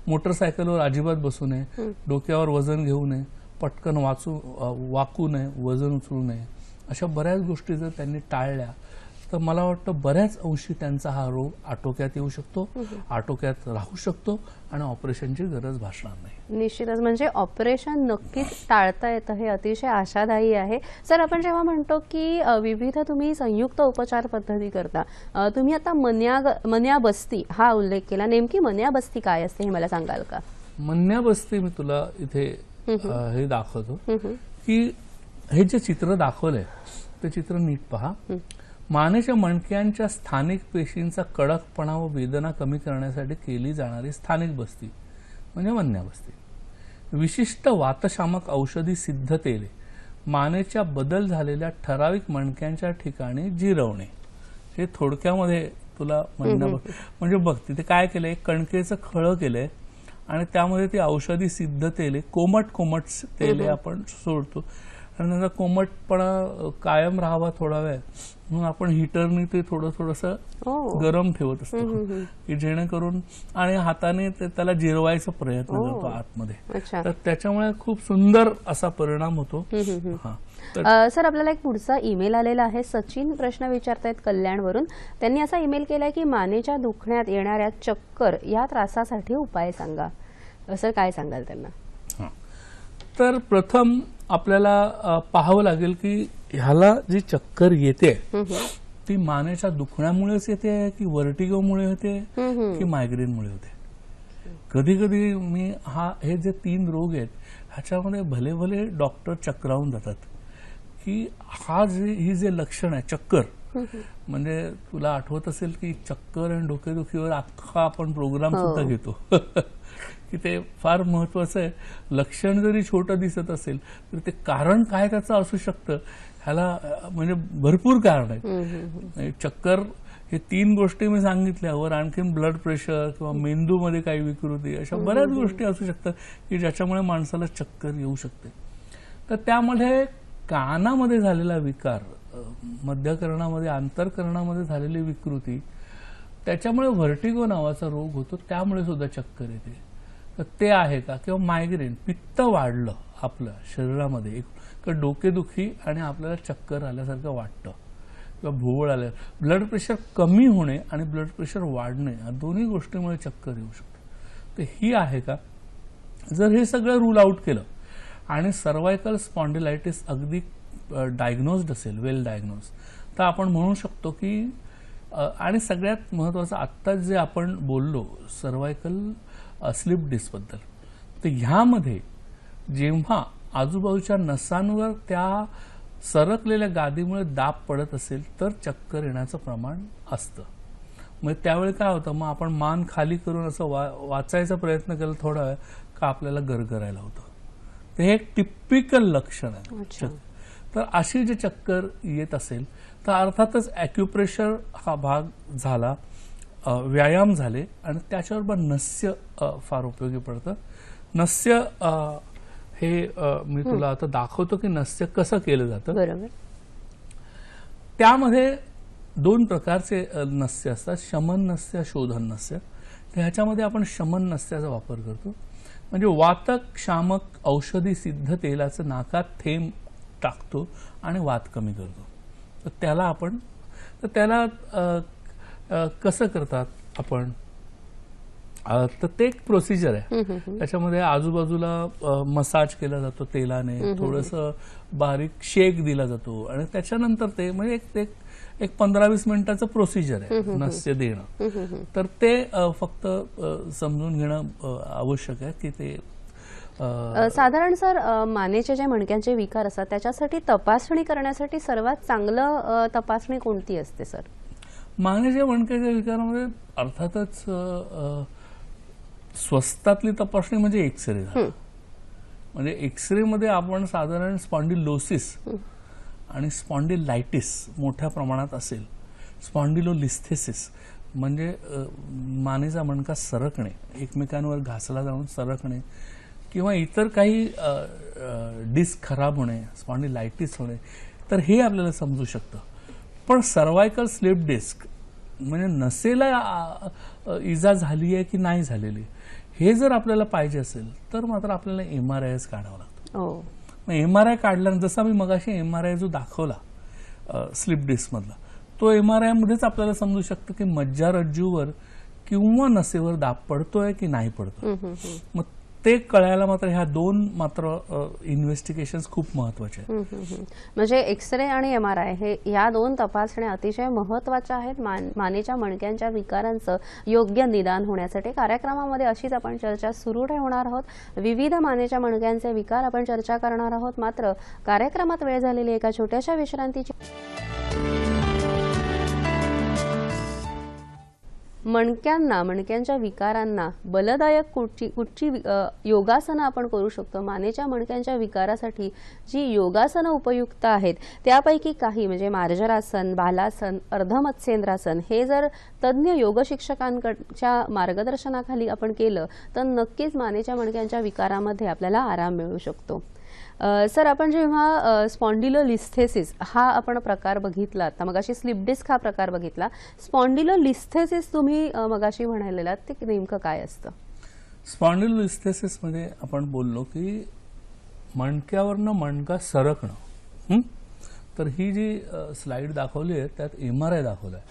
मोटरसायकलवर अजिबात बसू नये, डोक्यावर वजन घेऊ नये, पटकन वाकू नये, वजन उचलू नये. अशा बऱ्याच गोष्टी जर त्यांनी टाळल्या तर मला वाटतं बऱ्याच अंशी त्यांचा हा रोग आटोक्यात येऊ शकतो, आटोक्यात राहू शकतो आणि ऑपरेशनची गरज भासणार नाही. निश्चितच, म्हणजे ऑपरेशन नक्कीच टाळता येतं हे अतिशय आशादायी आहे. सर, आपण जेव्हा म्हणतो की विविध तुम्ही संयुक्त उपचार पद्धती करता, तुम्ही आता मन्याबस्ती हा उल्लेख केला. नेमकी मन्याबस्ती काय असते हे मला सांगाल का? मन्याबस्ती मी तुला इथे हे दाखवतो की हे जे चित्र दाखवलंय ते चित्र नीट पहा. मानेच्या मणक्यांच्या स्थानिक पेशींचा कडकपणा व वेदना कमी करण्यासाठी केली जाणारी स्थानिक बस्ती म्हणजे मन्याबस्ती. विशिष्ट वातशामक औषधी सिद्ध तेले मानेच्या बदल झालेल्या ठराविक मणक्यांच्या ठिकाणी जिरवणे. हे थोडक्यामध्ये तुला म्हणजे बघ तिथे काय केलंय, एक कणकेचं खळं केलंय आणि त्यामध्ये ती औषधी सिद्ध तेले, कोमट तेले आपण सोडतो आणि त्याचा कोमटपणा कायम राहावा थोडा वेळ म्हणून आपण हीटरनी ते थोडंसं गरम ठेवत असतो की जेणेकरून, आणि हाताने त्याला जिरवायचा प्रयत्न करतो आतमध्ये, तर त्याच्यामुळे खूप सुंदर असा परिणाम होतो. सर, आपल्याला एक पुढचा ईमेल आलेला आहे. सचिन प्रश्न विचारतायत कल्याणवरून. त्यांनी असा ईमेल केलाय की मानेच्या दुखण्यात येणाऱ्या चक्कर या त्रासासाठी उपाय सांगा. सर, काय सांगाल त्यांना? तर प्रथम आपल्याला पाहावं लागेल की ह्याला जी चक्कर येते ती मानेच्या दुखण्यामुळेच येते की व्हर्टिगोमुळे होते की मायग्रेनमुळे होते. कधी कधी मी हे जे 3 रोग आहेत ह्याच्यामध्ये भले भले डॉक्टर चक्रावून जातात की ही जे लक्षण आहे चक्कर, म्हणजे तुला आठवत असेल की चक्कर आणि डोकेदुखीवर अख्खा आपण प्रोग्राम सुद्धा घेतो की ते फार महत्वाचं आहे. लक्षण जरी छोटं दिसत असेल तर ते कारण काय त्याचं असू शकतं ह्याला म्हणजे भरपूर कारण आहे. चक्कर हे 3 गोष्टी मी सांगितल्यावर आणखीन ब्लड प्रेशर किंवा मेंदूमध्ये काही विकृती अशा बऱ्याच गोष्टी असू शकतात की ज्याच्यामुळे माणसाला चक्कर येऊ शकते. तर त्यामध्ये कानामध्ये झालेला विकार, मध्यकर्णामध्ये आंतरकर्णामध्ये झालेली विकृती, त्याच्यामुळे व्हर्टिगो नावाचा रोग होतो, त्यामुळे सुद्धा चक्कर येते. तर ते आहे का? किंवा मायग्रेन, पित्त वाढलं आपल्या शरीरामध्ये, एक डोकेदुखी आणि आपल्याला चक्कर आल्यासारखं वाटतं किंवा भोवळ आल्या, ब्लड प्रेशर कमी होणे आणि ब्लड प्रेशर वाढणे या दोन्ही गोष्टीमुळे चक्कर येऊ शकते. तर ही आहे का? जर हे सगळं रूल आउट केलं आणि सर्वायकल स्पॉन्डिलायटिस अगदी डायग्नोज्ड असेल, वेल डायग्नोज, तर आपण म्हणू शकतो की आणि सगळ्यात महत्त्वाचं आत्ताच जे आपण बोललो सर्वायकल स्लिप डिस्कबद्दल, तर ह्यामध्ये जेव्हा आजूबाजूच्या नसांवर त्या सरकलेल्या गादीमुळे दाब पडत असेल तर चक्कर येण्याचं प्रमाण असतं. मग त्यावेळी काय होतं, मग आपण मान खाली करून असं वाचायचा प्रयत्न केला थोडा वेळ का आपल्याला गरगरायला होतं. तर हे एक टिपिकल लक्षण आहे. तर अशी जे चक्कर येत असेल तर अर्थातच ॲक्युप्रेशर हा भाग झाला, व्यायाम झाले आणि त्याच्याबरोबर नस्य फार उपयोगी पडतं. नस्य हे मी तुला आता दाखवतो की नस्य कसं केलं जातं. बरोबर. त्यामध्ये 2 प्रकारचे नस्य असतात, शमन नस्य, शोधन नस्य. तर ह्याच्यामध्ये आपण शमन नस्याचा वापर करतो, म्हणजे वातक शामक औषधी सिद्ध तेलाचं नाकात थेंब टाकतो आणि वात कमी करतो. तर त्याला आपण कसं करतात आपण, तर ते एक प्रोसिजर आहे. त्याच्यामध्ये आजूबाजूला मसाज केला जातो तेलाने, थोडंसं बारीक शेक दिला जातो आणि त्याच्यानंतर ते म्हणजे एक 15-20 मिनिटाचं प्रोसिजर आहे नस्य देणं. तर ते फक्त समजून घेणं आवश्यक आहे की ते साधारण सर मानेच्या ज्या मणक्यांचे विकार असतात त्याच्यासाठी तपासणी करण्यासाठी सर्वात चांगलं तपासणी कोणती असते सर? मानेच्या मणक्याच्या विकारामध्ये अर्थातच स्वस्तातली तपासणी म्हणजे एक्सरे झाला. म्हणजे एक्सरे मध्ये आपण साधारण स्पॉन्डिलोसिस आणि स्पॉन्डिलायटिस मोठ्या प्रमाणात असेल, स्पॉन्डिलोलिस्थेसिस म्हणजे मानेचा मणका सरकणे, एकमेकांवर घासला जाऊन सरकणे किंवा इतर काही डिस्क खराब होणे, स्पॉन्डिलायटिस होणे, तर हे आपल्याला समजू शकतं. पण सर्वायकल स्लिप डिस्क म्हणजे नसेला इजा झाली आहे की नाही झालेली हे जर आपल्याला पाहिजे असेल तर मात्र आपल्याला MRIच काढावं लागतं. मग MRI काढल्यानंतर जसा मी मगाशी MRI जो दाखवला स्लिप डिस्कमधला, तो MRI मध्येच आपल्याला समजू शकतं की मज्जारज्जूवर किंवा नसेवर दाब पडतोय की नाही पडतोय. मग ते कळायला मात्र ह्या 2 मात्र इन्व्हेस्टिगेशन्स खूप महत्वाचे आहेत. म्हणजे एक्सरे आणि MRI हे या 2 तपासण्या अतिशय महत्वाच्या आहेत मानेच्या मणक्यांच्या विकारांचं योग्य निदान होण्यासाठी. कार्यक्रमामध्ये अशीच आपण चर्चा सुरू ठेवणार आहोत. विविध मानेच्या मणक्यांचे विकार आपण चर्चा करणार आहोत. मात्र कार्यक्रमात वेळ झालेली एका छोट्याशा विश्रांतीची. मणक्यांच्या विकारांना बलदायक कुठची योगासनं आपण करू शकतो? मानेच्या मणक्यांच्या विकारासाठी जी योगासनं उपयुक्त आहेत त्यापैकी काही म्हणजे मार्जरासन, बालासन, अर्धमत्स्येंद्रासन हे जर तज्ञ योग शिक्षकांच्या मार्गदर्शनाखाली आपण केलं तर नक्कीच मानेच्या मणक्यांच्या विकारामध्ये आपल्याला आराम मिळू शकतो. सर आपण जेव्हा स्पॉन्डिलोलिस्थेसिस हा आपण प्रकार बघितला, आता मगाशी स्लिप डिस्क हा प्रकार बघितला, स्पॉन्डिलोलिस्थेसिस तुम्ही मगाशी म्हणालेलात ते नेमकं काय असतं? स्पॉन्डिलोलिस्थेसिस मध्ये आपण बोललो की मणक्यावरनं मणका सरकणं. तर ही जी स्लाइड दाखवली आहे त्यात MRI दाखवलाय,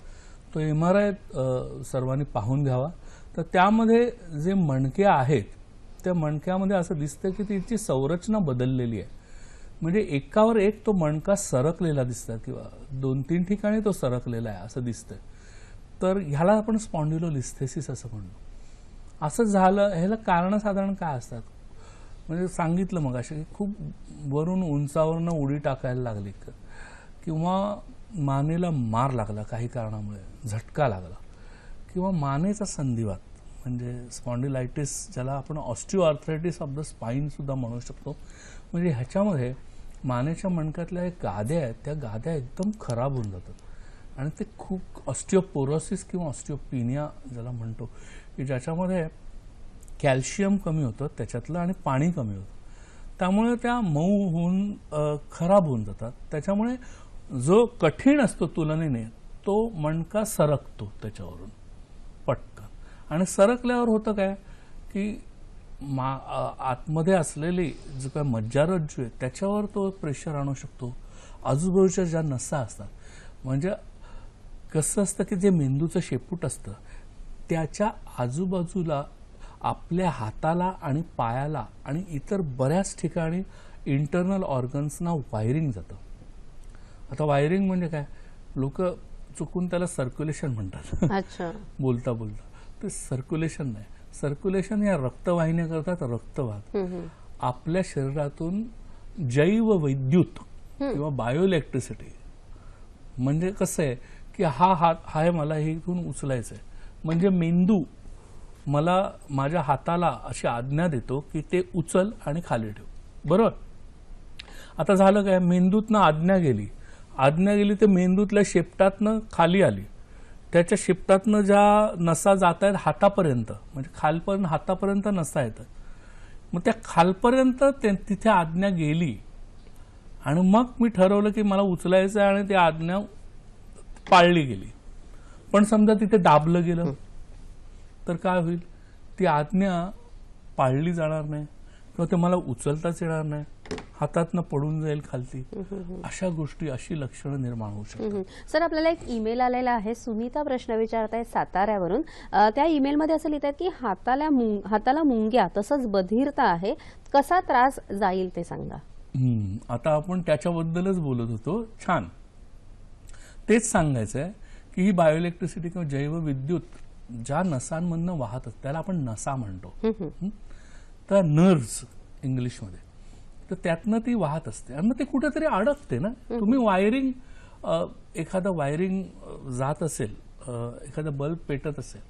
तो MRI सर्वांनी पाहून घ्यावा. तर त्यामध्ये जे मणके आहेत त्या मणक्यामध्ये असं दिसतं की तिची संरचना बदललेली आहे. म्हणजे एकावर एक तो मणका सरकलेला दिसतो किंवा 2-3 ठिकाणी तो सरकलेला आहे असं दिसतंय. तर ह्याला आपण स्पॉन्डिलोलिस्थेसिस असं म्हणतो. असं झालं ह्याला कारण साधारण काय असतात? म्हणजे सांगितलं मग अशी खूप वरून उंचावरनं उडी टाकायला लागली किंवा मानेला मार लागला काही कारणामुळे, झटका लागला किंवा मानेचा संधिवात म्हणजे स्पॉन्डिलायटिस ज्याला आपण ऑस्टिओआर्थरायटिस ऑफ द स्पाईन सुद्धा म्हणू शकतो. म्हणजे ह्याच्यामध्ये मानेच्या मणक्यातल्या गाद्या आहेत त्या गाद्या एकदम खराब होऊन जातात. आणि ते खूप ऑस्टिओपोरोसिस किंवा ऑस्टिओपिनिया ज्याला म्हणतो, की ज्याच्यामध्ये कॅल्शियम कमी होतं त्याच्यातलं आणि पाणी कमी होतं, त्यामुळे त्या मऊ होऊन खराब होऊन जातात. त्याच्यामुळे जो कठीण असतो तुलनेने तो मणका सरकतो त्याच्यावरून पटकन, आणि सरकल्यावर होतं काय की आतमध्ये असलेली जो काय मज्जारज्जू आहे त्याच्यावर तो प्रेशर आणू शकतो. आजूबाजूच्या ज्या नसा असतात, म्हणजे कसं असतं की जे मेंदूचं शेपूट असतं त्याच्या आजूबाजूला आपल्या हाताला आणि पायाला आणि इतर बऱ्याच ठिकाणी इंटरनल ऑर्गन्सना वायरिंग जातं. आता वायरिंग म्हणजे काय, लोक चुकून त्याला सर्क्युलेशन म्हणतात. अच्छा. बोलता बोलता ते सर्क्युलेशन नाही. सर्क्युलेशन या रक्तवाहिन्या करतात रक्तवाहक. आपल्या शरीरातून जैव विद्युत किंवा बायो इलेक्ट्रिसिटी, म्हणजे कसं आहे की हा हात आहे, मला हे इथून उचलायचं आहे, म्हणजे मेंदू मला माझ्या हाताला अशी आज्ञा देतो की ते उचल आणि खाली ठेव. बरोबर. आता झालं काय, मेंदूतनं आज्ञा गेली तर मेंदूतल्या शेपटातनं खाली आली, त्याच्या शेपटातनं ज्या नसा जात आहेत हातापर्यंत, म्हणजे खालपर्यंत हातापर्यंत नसा येतात, मग त्या खालपर्यंत तिथे आज्ञा गेली आणि मग मी ठरवलं की मला उचलायचं आहे आणि ती आज्ञा पाळली गेली. पण समजा तिथे दाबलं गेलं तर काय होईल, ती आज्ञा पाळली जाणार नाही किंवा ते मला उचलताच येणार नाही, हातातनं पडून जाईल खालती. अशा गोष्टी, अशी लक्षणं निर्माण होऊ शकतात. सर, आपल्याला एक ईमेल आलेला आहे. सुनीता प्रश्न विचारतायत साताऱ्यावरून. त्या ईमेलमध्ये असं लिहितात की हाताला मुंग्या तसंच बधिरता आहे, कसा त्रास जाईल ते सांगा. आता आपण त्याच्याबद्दलच बोलत होतो. छान. तेच सांगायचं आहे की ही बायोइलेक्ट्रिसिटी किंवा जैवविद्युत ज्या नसांमधनं वाहत असते त्याला आपण नसा म्हणतो, तर नर्व्स इंग्लिशमध्ये, तर त्यातनं ती वाहत असते आणि मग ते कुठेतरी अडकते ना. तुम्ही वायरिंग, एखादं वायरिंग जात असेल, एखादं बल्ब पेटत असेल,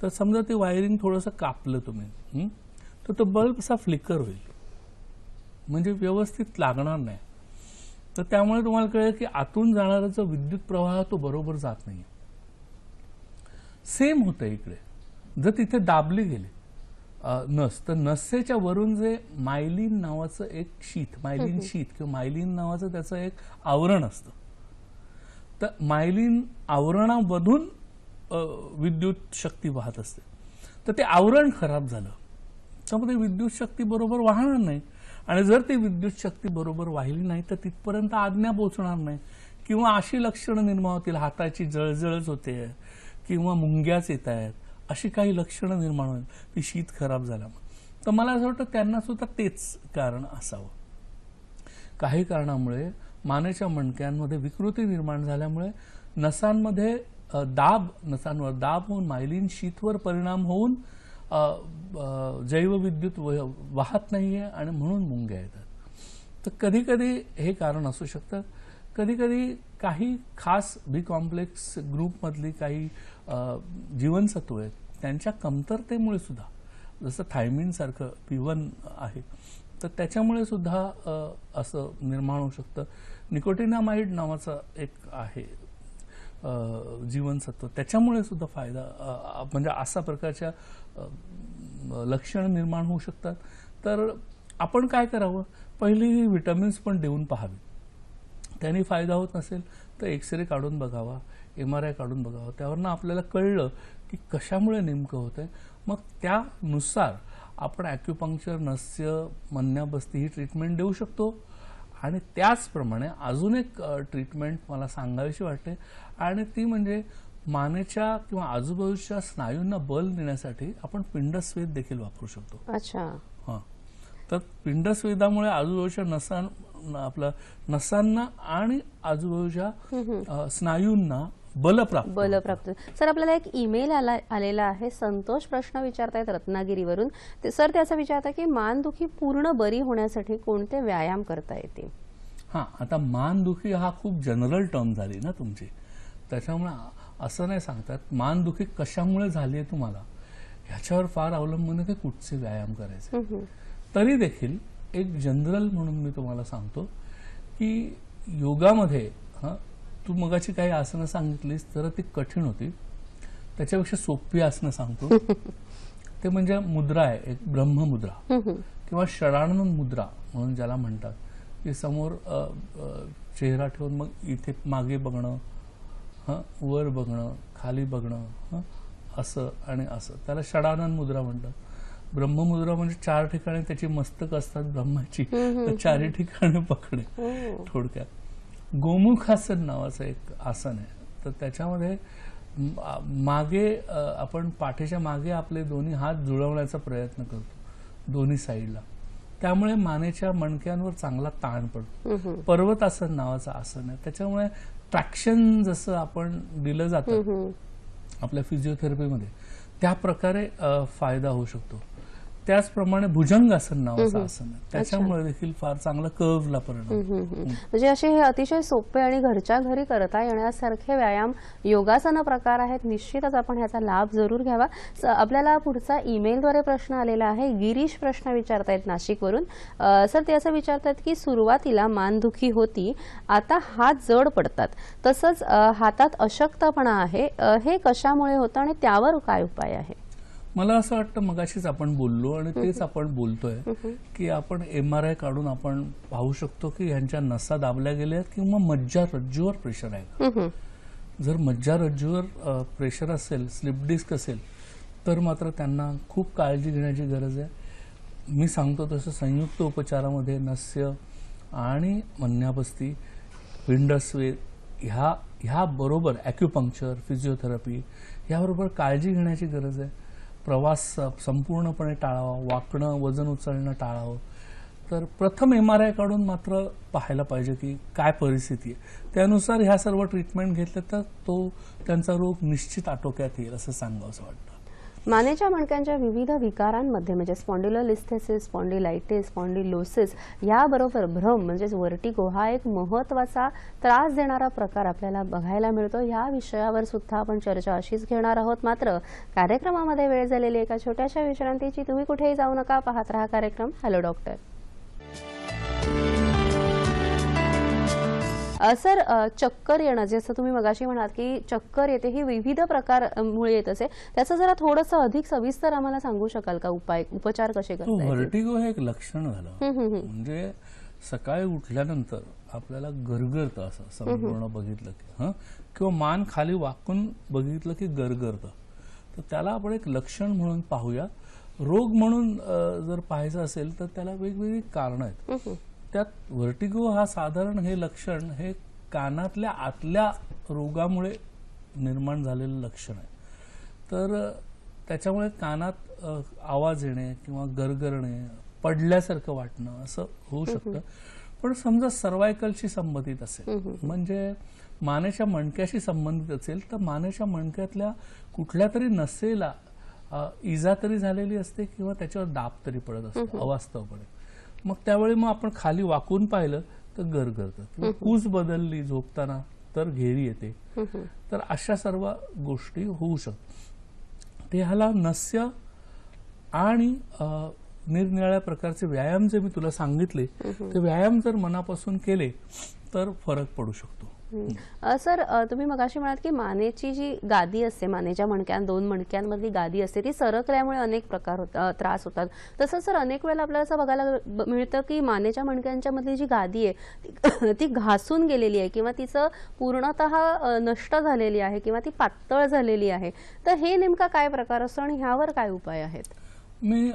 तर समजा ते वायरिंग थोडंसं कापलं तुम्ही, तर तो बल्ब असा फ्लिकर होईल, म्हणजे व्यवस्थित लागणार नाही. तर त्यामुळे तुम्हाला कळेल की आतून जाणारा जो विद्युत प्रवाह तो बरोबर जात नाही. सेम होतं इकडे. जर तिथे दाबली गेली नस, तर नसेच्या वरून जे मायलिन नावाचं एक शीथ, मायलिन शीथ किंवा मायलिन नावाचं त्याचं एक आवरण असतं, तर मायलिन आवरणामधून विद्युत शक्ती वाहत असते. तर ते आवरण खराब झालं तर मग ते विद्युत शक्ती बरोबर वाहणार नाही, आणि जर ती विद्युत शक्ती बरोबर वाहिली नाही तर तिथपर्यंत आज्ञा पोहोचणार नाही, किंवा अशी लक्षणं निर्माण होतील, हाताची जळजळच होते किंवा मुंग्याच येत आहेत, अशी काही लक्षणं निर्माण होईल ती शीत खराब झाल्यामुळे. तर मला असं वाटतं त्यांना सुद्धा तेच कारण असावं. काही कारणामुळे मानेच्या मणक्यांमध्ये विकृती निर्माण झाल्यामुळे नसांमध्ये नसांवर दाब होऊन मायलिन शीथवर परिणाम होऊन जैवविद्युत वाहत नाहीये आणि म्हणून मुंग्या येतात. तर कधी कधी हे कारण असू शकतं. कधी कधी काही खास बी कॉम्प्लेक्स ग्रुपमधली काही जीवनसत्व आहेत त्यांच्या कमतरतेमुळे सुद्धा, जसं थायमिन सारखं P1 आहे, तर त्याच्यामुळे सुद्धा असं निर्माण होऊ शकतं. निकोटिनामाइड नावाचं एक आहे जीवनसत्व, त्याच्यामुळे सुद्धा फायदा, म्हणजे अशा प्रकारच्या लक्षणं निर्माण होऊ शकतात. तर आपण काय करावं, पहिली ही विटामिन्स पण देऊन पाहावी. त्यांनी फायदा होत नसेल तर एक्सरे काढून बघावा, MRI काढून बघावा, त्यावरनं आपल्याला कळलं की कशामुळे नेमकं होतंय, मग त्यानुसार आपण ॲक्युपंक्चर, नस्य, मन्याबस्ती ही ट्रीटमेंट देऊ शकतो. आणि त्याचप्रमाणे अजून एक ट्रीटमेंट मला सांगावीशी वाटते, आणि ती म्हणजे मानेच्या किंवा आजूबाजूच्या स्नायूंना बल देण्यासाठी आपण पिंडस्वेद देखील वापरू शकतो. अच्छा. हां. तर पिंडस्वेदामुळे आजूबाजूच्या नसांना आणि आजूबाजूच्या स्नायूंना बल प्राप्त. सर, आपल्याला एक ईमेल आलेला आहे. संतोष प्रश्न विचारतायत रत्नागिरीवरून. सर, ते असं विचारतात की मानदुखी पूर्ण बरी होण्यासाठी कोणते व्यायाम करता येतील? हां, आता मानदुखी हा खूप जनरल टर्म झाली ना तुमची, त्याच्यामुळे असं नाही सांगतात मानदुखी कशामुळे झाली आहे तुम्हाला, ह्याच्यावर फार अवलंबून आहे की कुठचे व्यायाम करायचे. तरी देखील एक जनरल म्हणून मी तुम्हाला सांगतो की योगामध्ये तू मगाची काही आसनं सांगितलीस तर ती कठीण होती, त्याच्यापेक्षा सोपी आसनं सांगतो. ते म्हणजे मुद्रा आहे, एक ब्रह्ममुद्रा किंवा षडानन मुद्रा म्हणून ज्याला म्हणतात, की समोर चेहरा ठेवून मग इथे मागे बघणं, वर बघणं, खाली बघणं, असं आणि असं, त्याला षडानन मुद्रा म्हणतात. ब्रह्ममुद्रा म्हणजे 4 ठिकाणी त्याची मस्तक असतात ब्रह्माची, तर 4ही ठिकाणी पकडे. थोडक्यात गोमुखासन नावाचं एक आसन आहे. तर त्याच्यामध्ये मागे आपण पाठीच्या मागे आपले दोन्ही हात जुळवण्याचा प्रयत्न करतो दोन्ही साईडला, त्यामुळे मानेच्या मणक्यांवर चांगला ताण पडतो. पर्वतासन नावाचं आसन आहे. त्याच्यामुळे ट्रॅक्शन जसं आपण दिलं जातं आपल्या फिजिओथेरपीमध्ये, त्या प्रकारे फायदा होऊ शकतो. त्याचप्रमाणे भुजंगासन नावाचं आसन आहे, त्याच्यामुळे देखील फार चांगला कर्वला परिणाम. म्हणजे असे हे अतिशय सोपे आणि घरच्या घरी करता येण्यासारखे व्यायाम योगासन प्रकार आहेत. निश्चितच आपण ह्याचा लाभ जरूर घ्यावा. आपल्याला पुढचा ईमेलद्वारे प्रश्न आलेला आहे. गिरीश प्रश्न विचारतायत नाशिकवरून. सर, ते असं विचारतात की सुरुवातीला मानदुखी होती, आता हात जड पडतात, तसंच हातात अशक्तपणा आहे, हे कशामुळे होतं आणि त्यावर काय उपाय आहे? मला असं वाटतं मगाशीच आपण बोललो आणि तेच आपण बोलतोय की आपण MRI काढून आपण पाहू शकतो की यांच्या नसा दाबल्या गेल्या किंवा मज्जारज्जूवर प्रेशर आहे. जर मज्जारज्जूवर प्रेशर असेल, स्लिप डिस्क असेल, तर मात्र त्यांना खूप काळजी घेण्याची गरज आहे. मी सांगतो तसं संयुक्त उपचारामध्ये नस्य आणि मन्यापस्ती, पिंडस्वेद ह्या बरोबर ॲक्युपंक्चर, फिजिओथेरपी ह्याबरोबर काळजी घेण्याची गरज आहे. प्रवास संपूर्णपणे टाळावा, वाकणं, वजन उचलणं टाळावं. तर प्रथम MRI काढून मात्र पाहायला पाहिजे की काय परिस्थिती आहे, त्यानुसार ह्या सर्व ट्रीटमेंट घेतले तर त्यांचा रोग निश्चित आटोक्यात येईल असं सांगावंसं वाटतं. मानेच्या मणक्यांच्या विविध विकारांमध्ये म्हणजे स्पॉन्डिलोलिस्थेसिस, स्पॉन्डिलायटिस, स्पॉन्डिलोसिस याबरोबर भ्रम म्हणजेच वर्टिगो हा एक महत्त्वाचा त्रास देणारा प्रकार आपल्याला बघायला मिळतो. या विषयावर सुद्धा आपण चर्चा अशीच घेणार आहोत. मात्र कार्यक्रमामध्ये वेळ झालेली एका छोट्याशा विश्रांतीची. तुम्ही कुठेही जाऊ नका, पाहत रहा कार्यक्रम हॅलो डॉक्टर. सर, चक्कर येणं, जसं तुम्ही मगाशी म्हणाल की चक्कर येते, ही विविध प्रकारमुळे येत असे, त्याचं जरा थोडंसं अधिक सविस्तर आम्हाला सांगू शकाल का? उपचार कसे करता येतील? व्हर्टिगो हे एक लक्षण झालं. म्हणजे सकाळी उठल्यानंतर आपल्याला गरगरतं, असं संपूर्ण बघितलं की, किंवा मान खाली वाकून बघितलं की गरगरतं. तर त्याला आपण एक लक्षण म्हणून पाहूया. रोग म्हणून जर पाहायचं असेल तर त्याला वेगवेगळी कारणं आहेत. त्यात व्हर्टिगो हा साधारण हे लक्षण हे कानातल्या आतल्या रोगामुळे निर्माण झालेलं लक्षण आहे. तर त्याच्यामुळे कानात आवाज येणे किंवा गरगरणे, पडल्यासारखं वाटणं असं होऊ शकतं. पण समजा सर्वायकलशी संबंधित असेल, म्हणजे मानेच्या मणक्याशी संबंधित असेल, तर मानेच्या मणक्यातल्या कुठल्या तरी नसेला इजा तरी झालेली असते किंवा त्याच्यावर दाब तरी पडत असतो अवास्तवपणे. मग त्यावेळी आपण खाली वाकून पाहिलं तर गरगरतं, किंवा कूस बदलली झोपताना तर घेरी येते. तर अशा सर्व गोष्टी होऊ शकतात. ते ह्याला नस्य आणि निरनिराळ्या प्रकारचे व्यायाम जे मी तुला सांगितले, ते व्यायाम जर मनापासून केले तर फरक पडू शकतो. सर, तुम्ही मगाशी म्हणालात की मानेची जी गादी असते, मानेच्या दोन मणक्यांमधली गादी असते, ती सरकल्यामुळे अनेक प्रकार त्रास होतात. तसं सर, अनेक वेळेला आपल्याला असं बघायला मिळतं की मानेच्या मणक्यांच्या मधली जी गादी आहे ती घासून गेलेली आहे किंवा तिचं पूर्णतः नष्ट झालेली आहे किंवा ती पातळ झालेली आहे. तर हे नेमका काय प्रकार असतो आणि ह्यावर काय उपाय आहेत? मी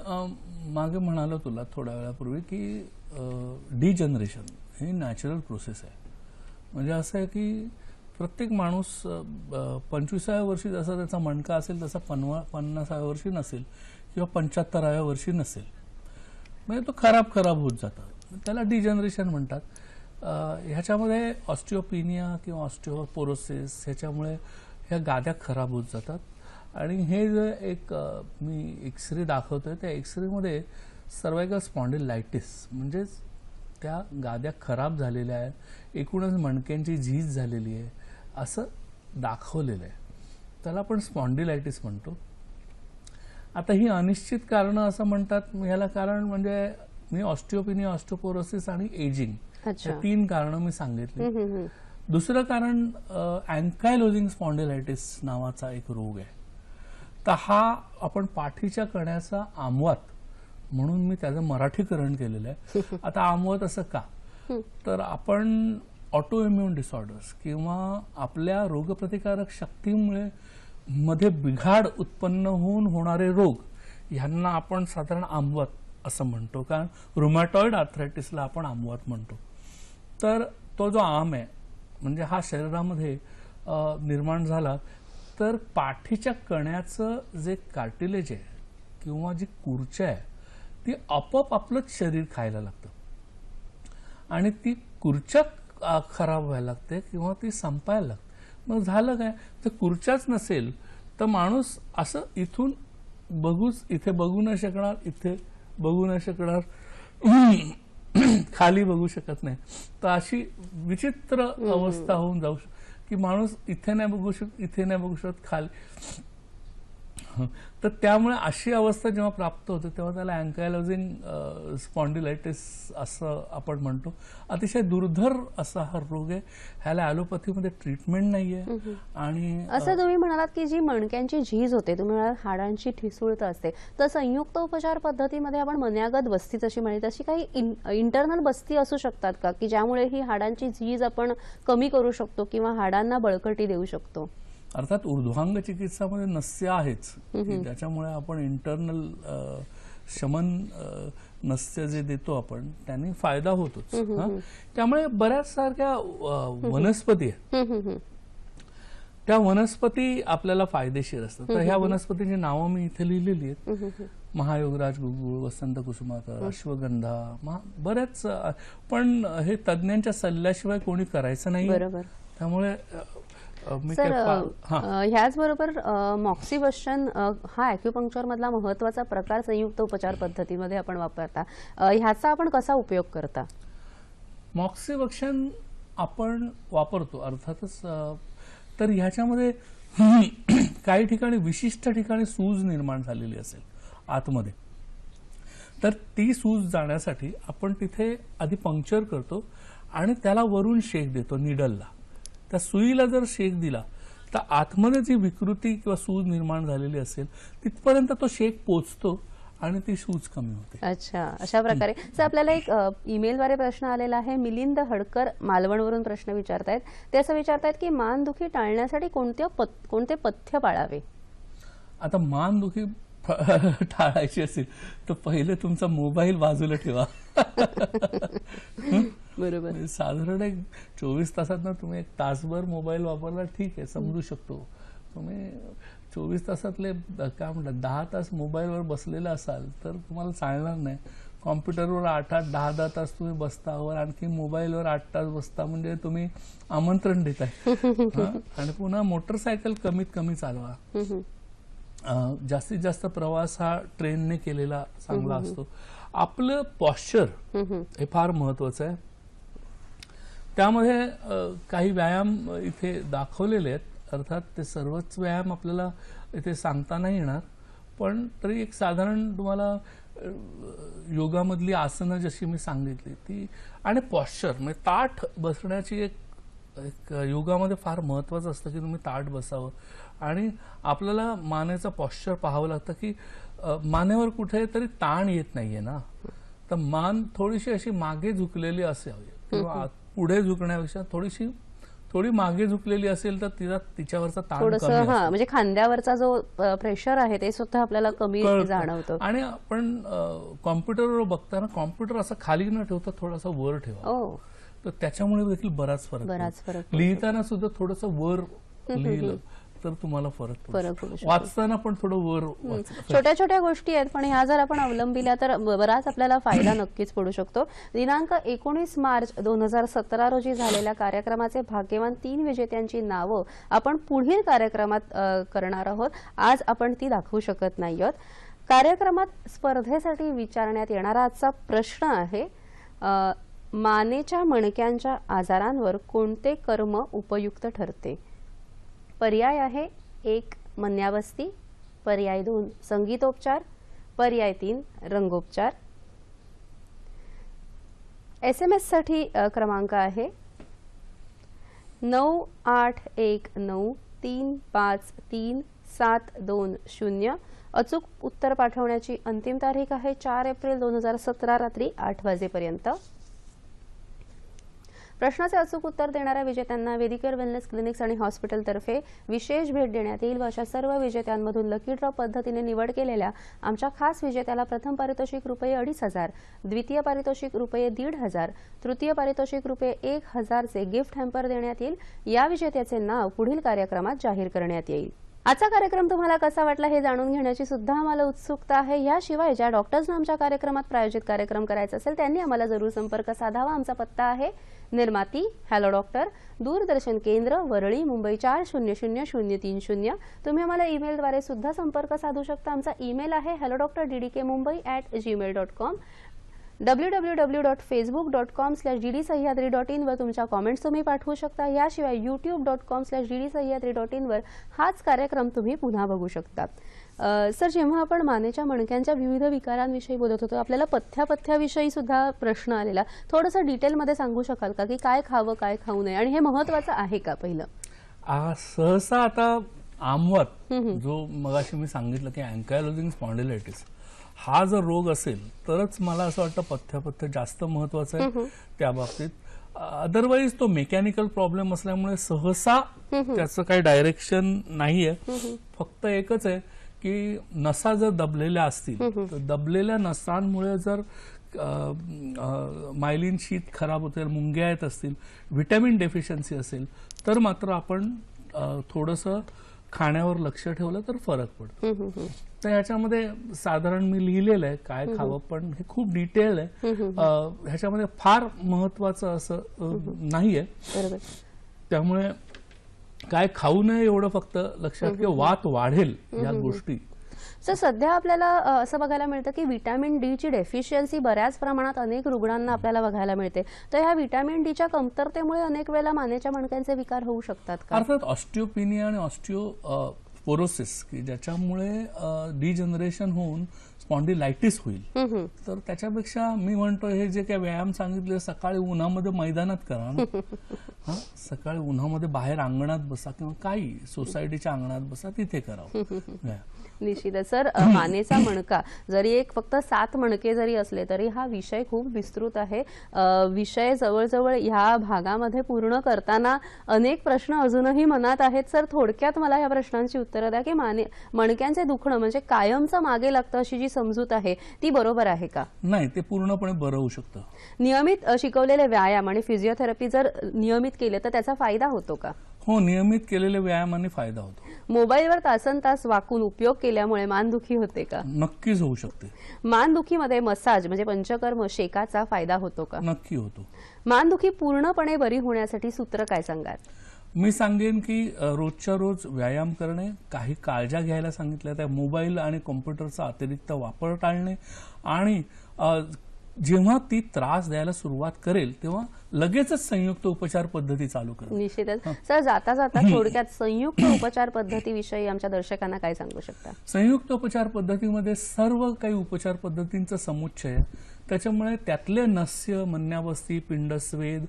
मागे म्हणालो तुला थोड्या वेळापूर्वी की डिजनरेशन ही नॅचरल प्रोसेस आहे. म्हणजे असं आहे की प्रत्येक माणूस 25व्या वर्षी जसा त्याचा मणका असेल तसा 50व्या वर्षी नसेल किंवा 75व्या वर्षी नसेल. म्हणजे तो खराब होत जातो, त्याला डिजनरेशन म्हणतात. ह्याच्यामध्ये ऑस्टिओपिनिया किंवा ऑस्टिओपोरोसिस ह्याच्यामुळे ह्या गाद्या खराब होत जातात. आणि हे जे एक मी एक्सरे दाखवतोय, त्या एक्सरेमध्ये सर्वायकल स्पॉन्डिलायटिस म्हणजेच त्या गाद्या खराब झालेल्या आहेत, एकूणच मणक्यांची झीज झालेली आहे असं दाखवलेलं आहे. त्याला आपण स्पॉन्डिलायटिस म्हणतो. आता ही अनिश्चित कारणं असं म्हणतात. ह्याला कारण म्हणजे मी ऑस्टिओपिनिया, ऑस्टिओपोरोसिस आणि एजिंग या 3 कारणं मी सांगितली. दुसरं कारण अँकायलोजिंग स्पॉन्डिलायटिस नावाचा एक रोग आहे. तर हा आपण पाठीच्या कण्याचा आमवात म्हणून मी त्याचं मराठीकरण केलेलं आहे. आता आमवात असं का, तर आपण ऑटो इम्युन डिसऑर्डर्स किंवा आपल्या रोगप्रतिकारक शक्तीमुळे मध्ये बिघाड उत्पन्न होऊन होणारे रोग ह्यांना आपण साधारण आमवात असं म्हणतो. कारण रुमॅटॉइड आर्थरायटिसला आपण आमवात म्हणतो. तर तो जो आम आहे म्हणजे हा शरीरामध्ये निर्माण झाला तर पाठीच्या कण्याचं जे कार्टिलेज आहे किंवा जी कुरच्या आहे ती आपोआप आपलंच शरीर खायला लागतं आणि ती कुरच्या खराब व्हायला लागते किंवा ती संपायला लागते. मग झालं काय, तर कुरच्याच नसेल तर माणूस असं इथून इथे बघू नाही शकणार, इथे बघू नाही शकणार, खाली बघू शकत नाही. तर अशी विचित्र अवस्था होऊन जाऊ की माणूस इथे नाही बघू शकत, इथे नाही बघू शकत, खाली. तर त्यामुळे अशी अवस्था जेव्हा प्राप्त होते तेव्हा त्याला अँकायलोजिंग स्पॉन्डिलायटिस असं आपण म्हणतो. अतिशय दुर्धर असा हा रोग आहे. ह्याला ॲलोपॅथीमध्ये ट्रीटमेंट नाहीये. आणि असं तुम्ही म्हणालात की जी मणक्यांची झीज होते, तुम्ही म्हणालात हाडांची ठिसूळता असते, तर संयुक्त उपचार पद्धतीमध्ये आपण मन्यागत बस्ती जशी म्हणली तशी काही इंटरनल बस्ती असू शकतात का की ज्यामुळे ही हाडांची झीज आपण कमी करू शकतो किंवा हाडांना बळकटी देऊ शकतो? अर्थात ऊर्ध्वांग चिकित्सामध्ये नस्य आहेच की ज्याच्यामुळे आपण इंटरनल शमन नस्य जे देतो आपण त्याने फायदा होतोच. त्यामुळे बऱ्याच सारख्या वनस्पती आहेत, त्या वनस्पती आपल्याला फायदेशीर असतात. तर ह्या वनस्पतींची नावं मी इथे लिहिलेली आहेत. महायोगराज गुळगुळ, वसंत कुसुमाकर, अश्वगंधा, बऱ्याच. पण हे तज्ञांच्या सल्ल्याशिवाय कोणी करायचं नाही. त्यामुळे सर ह्याचबरोबर मॉक्सिबशन हा ॲक्युपंक्चर मधला महत्वाचा प्रकार संयुक्त उपचार पद्धतीमध्ये आपण वापरता, ह्याचा आपण कसा उपयोग करता? मॉक्सिबशन आपण वापरतो अर्थातच. तर ह्याच्यामध्ये काही ठिकाणी विशिष्ट ठिकाणी सूज निर्माण झालेली असेल आतमध्ये, तर ती सूज जाण्यासाठी आपण तिथे आधी पंक्चर करतो आणि त्याला वरून शेक देतो निडलला. त्या सुईला जर शेक दिला तर आतमध्ये जी विकृती किंवा सूज निर्माण झालेली असेल तिथपर्यंत तो शेक पोचतो आणि ती सूज कमी होते. अच्छा, अशा प्रकारे. सर आपल्याला एक ईमेलद्वारे प्रश्न आलेला आहे. मिलिंद हडकर मालवणवरून प्रश्न विचारतायत. ते असं विचारतायत की मानदुखी टाळण्यासाठी कोणते पथ्य पाळावे? आता मानदुखी टाळायची असेल तर पहिले तुमचा मोबाईल बाजूला ठेवा. बरोबर. साधारण एक 24 तासात ना तुम्ही एक तासभर मोबाईल वापरला ठीक आहे, समजू शकतो. तुम्ही 24 तासातले काय म्हणतात 10 तास मोबाईलवर बसलेला असाल तर तुम्हाला चालणार नाही. कॉम्प्युटरवर 8-8, 10-10 तास तुम्ही बसता, वर आणखी मोबाईलवर 8 तास बसता, म्हणजे तुम्ही आमंत्रण देताय. आणि पुन्हा मोटरसायकल कमीत कमी चालवा. जास्तीत जास्त प्रवास हा ट्रेनने केलेला चांगला असतो. आपलं पॉश्चर हे फार महत्वाचं आहे. त्यामध्ये काही व्यायाम इथे दाखवलेले आहेत. अर्थात ते सर्वच व्यायाम आपल्याला इथे सांगता नाही येणार, पण तरी एक साधारण तुम्हाला योगामधली आसनं जशी मी सांगितली ती, आणि पॉश्चर म्हणजे ताठ बसण्याची एक योगामध्ये फार महत्वाचं असतं की तुम्ही ताठ बसावं. आणि आपल्याला मानेचा पॉश्चर पाहावं लागतं की मानेवर कुठे तरी ताण येत नाहीये ना, तर मान थोडीशी अशी मागे झुकलेली असावी किंवा पुढे झुकण्यापेक्षा थोडी मागे झुकलेली असेल तर तिच्यावरचा ताण कमी असतो. म्हणजे खांद्यावरचा जो प्रेशर आहे ते सुद्धा आपल्याला कमी जाणवतं. आणि आपण कॉम्प्युटरवर बघताना कॉम्प्युटर असं खाली न ठेवता थोडासा वर ठेवा, तर त्याच्यामुळे देखील बराच फरक. लिहिताना सुद्धा थोडंसं वर लिहिलं तर तुम्हाला फरक पडतो. वाचताना पण थोडं वर. छोट्या छोट्या गोष्टी आहेत पण ह्या जर आपण अवलंबिल्या तर बराच आपल्याला फायदा नक्कीच पडू शकतो. दिनांक 19 मार्च 2017 रोजी झालेल्या कार्यक्रमाचे भाग्यवान 3 विजेत्यांची नावं आपण पुढील कार्यक्रमात करणार आहोत. आज आपण ती दाखवू शकत नाही आहोत. कार्यक्रमात स्पर्धेसाठी विचारण्यात येणारा आजचा प्रश्न आहे, मानेच्या मणक्यांच्या आजारांवर कोणते कर्म उपयुक्त ठरते? पर्याय आहे 1 मन्याबस्ती, पर्याय 2 संगीतोपचार, पर्याय 3 रंगोपचार. SMS साठी क्रमांक आहे 9819353720. अचूक उत्तर पाठवण्याची अंतिम तारीख आहे 4 एप्रिल 2017 रात्री 8 वाजेपर्यंत. प्रश्नाचे अचूक उत्तर देणाऱ्या विजेत्यांना वेदिकेअर वेलनेस क्लिनिक्स आणि हॉस्पिटलतर्फे विशेष भेट देण्यात येईल व अशा सर्व विजेत्यांमधून लकी ड्रॉ पद्धतीने निवड केलेल्या आमच्या खास विजेत्याला प्रथम पारितोषिक ₹2,500, द्वितीय पारितोषिक ₹1,500, तृतीय पारितोषिक ₹1,000 चे गिफ्ट हॅम्पर देण्यात येईल. या विजेत्याचे नाव पुढील कार्यक्रमात जाहीर करण्यात येईल. आजचा कार्यक्रम तुम्हाला कसा वाटला हे जाणून घेण्याची सुद्धा आम्हाला उत्सुकता आहे. याशिवाय ज्या डॉक्टर्सना आमच्या कार्यक्रमात प्रायोजित कार्यक्रम करायचा असेल त्यांनी आम्हाला जरूर संपर्क साधावा. आमचा पत्ता आहे निर्माती हॅलो डॉक्टर, दूरदर्शन केंद्र, वरळी, मुंबई 400030. तुम्ही आम्हाला ईमेलद्वारे सुद्धा संपर्क साधू शकता. आमचा ईमेल आहे hello.drdkmumbai@gmail.com. www.facebook.com/ddsahyadri.in वर तुमच्या कॉमेंट्स तुम्ही पाठवू शकता. याशिवाय youtube.com/ddsahyadri.in वर हाच कार्यक्रम तुम्ही पुन्हा बघू शकता. सर, जेव्हा आपण मानेच्या मणक्यांच्या विविध विकारांविषयी बोलत होतो आपल्याला पथ्याविषयी सुद्धा प्रश्न आलेला. थोडंसं डिटेलमध्ये सांगू शकाल का की काय खावं काय खाऊ नये आणि हे महत्त्वाचं आहे का? पहिलं सहसा आता आमवत जो मगाशी मी सांगितलं की अँकायलोजिंग स्पॉन्डिलायटिस हा जर रोग असेल तरच मला असं वाटतं पथ्य जास्त महत्वाचं आहे त्या बाबतीत. अदरवाईज तो मेकॅनिकल प्रॉब्लेम असल्यामुळे सहसा त्याचं काही डायरेक्शन नाहीये. फक्त एकच आहे की नसा जर दबलेल्या असतील तर दबलेल्या नसांमुळे जर मायलिन शीत खराब होते, मुंग्या येत असतील, व्हिटॅमिन डेफिशियन्सी असेल तर मात्र आपण थोडंसं खाण्यावर लक्ष ठेवलं तर फरक पडतो. तर ह्याच्यामध्ये साधारण मी लिहिलेलं आहे काय खावं, पण हे खूप डिटेल आहे. ह्याच्यामध्ये फार महत्वाचं असं नाहीये. त्यामुळे काय खाऊ नये एवढं फक्त लक्षात की वात वाढेल या गोष्टी. सर, सध्या आपल्याला असं बघायला मिळतं की व्हिटॅमिन डी ची डेफिशियन्सी बऱ्याच प्रमाणात अनेक रुग्णांना आपल्याला बघायला मिळते. तर ह्या व्हिटॅमिन डी च्या कमतरतेमुळे अनेक वेळेला मानेच्या मणक्यांचे विकार होऊ शकतात का? अर्थात ऑस्टिओपिनिया आणि ऑस्टिओपोरोसिस की ज्याच्यामुळे डिजनरेशन होऊन स्पॉन्डिलायटिस होईल. तर त्याच्यापेक्षा मी म्हणतो हे जे काही व्यायाम सांगितले सकाळी उन्हामध्ये मैदानात करा ना. सकाळी उन्हामध्ये बाहेर अंगणात बसा किंवा काही सोसायटीच्या अंगणात बसा, तिथे करावं. निश्चितच. सर, मानेचा मणका जरी एक फक्त 7 मणके जरी असले तरी हा विषय खूप विस्तृत आहे. विषय जवळजवळ ह्या भागामध्ये पूर्ण करताना अनेक प्रश्न अजूनही मनात आहेत. सर, थोडक्यात मला या प्रश्नांची उत्तरं द्या की मणक्यांचे दुखणं म्हणजे कायमचं मागे लागतं अशी जी समजूत आहे ती बरोबर आहे का? नाही, ते पूर्णपणे बरं होऊ शकतं. नियमित शिकवलेले व्यायाम आणि फिजिओथेरपी जर नियमित केले तर त्याचा फायदा होतो का? हो, नियमित केलेल्या व्यायामाने फायदा होतो. मोबाईलवर तासनतास वाकून उपयोग केल्यामुळे मानदुखी होते का? नक्कीच होऊ शकते. मानदुखीमध्ये मसाज म्हणजे पंचकर्म शेकाचा फायदा होतो का? नक्की होतो. मानदुखी पूर्णपणे बरी होण्यासाठी सूत्र काय सांगाल? मी सांगेन की रोजच्या रोज व्यायाम करणे, काही काळज्या घ्यायला सांगितल्या त्या मोबाईल आणि कॉम्प्युटरचा अतिरिक्त वापर टाळणे आणि जेव्हा ती त्रास द्यायला सुरुवात करेल तेव्हा लगेचच संयुक्त उपचार पद्धती चालू करा. निश्चितच. सर, जाता जाता थोडक्यात संयुक्त उपचार पद्धतीविषयी आमच्या दर्शकांना काय सांगू शकता? संयुक्त उपचार पद्धतीमध्ये सर्व काही उपचार पद्धतींचा समुच्चय आहे. त्याच्यामुळे त्यातले नस्य, मन्यावस्थी, पिंडस्वेद,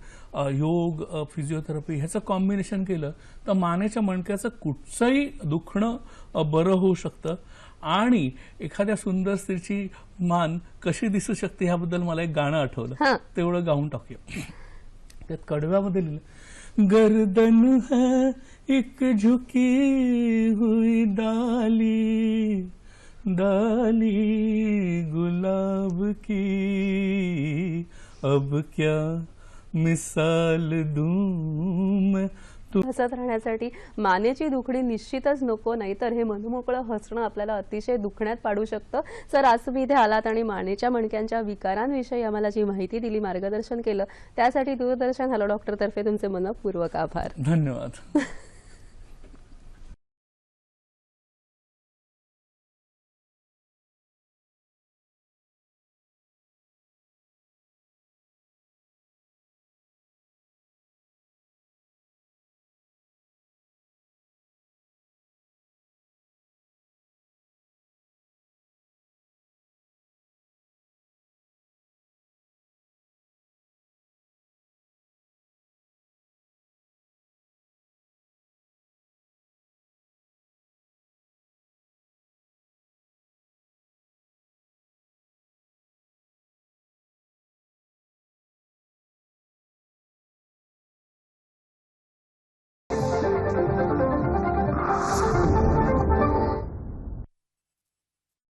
योग, फिजिओथेरपी ह्याचं कॉम्बिनेशन केलं तर मानेच्या मणक्याचं कुठचंही दुखणं बरं होऊ शकतं. आणि एखाद्या सुंदर स्त्रीची मान कशी दिसू शकते ह्याबद्दल मला एक गाणं आठवलं, तेवढं गाऊन टाकूया. त्यात कडव्यामध्ये लिहिलं, गर्दन है एक झुकी हुई डाली, डाली गुलाब की, अब क्या मिसाल दूं मैं. हसत राहण्यासाठी मानेची दुखणी निश्चितच नको, नाहीतर हे मनमोकळं हसणं आपल्याला अतिशय दुखण्यात पाडू शकतं. सर, आज तुम्ही इथे आलात आणि मानेच्या मणक्यांच्या विकारांविषयी आम्हाला जी माहिती दिली, मार्गदर्शन केलं त्यासाठी दूरदर्शन हॅलो डॉक्टर तर्फे तुमचे मनपूर्वक आभार. धन्यवाद.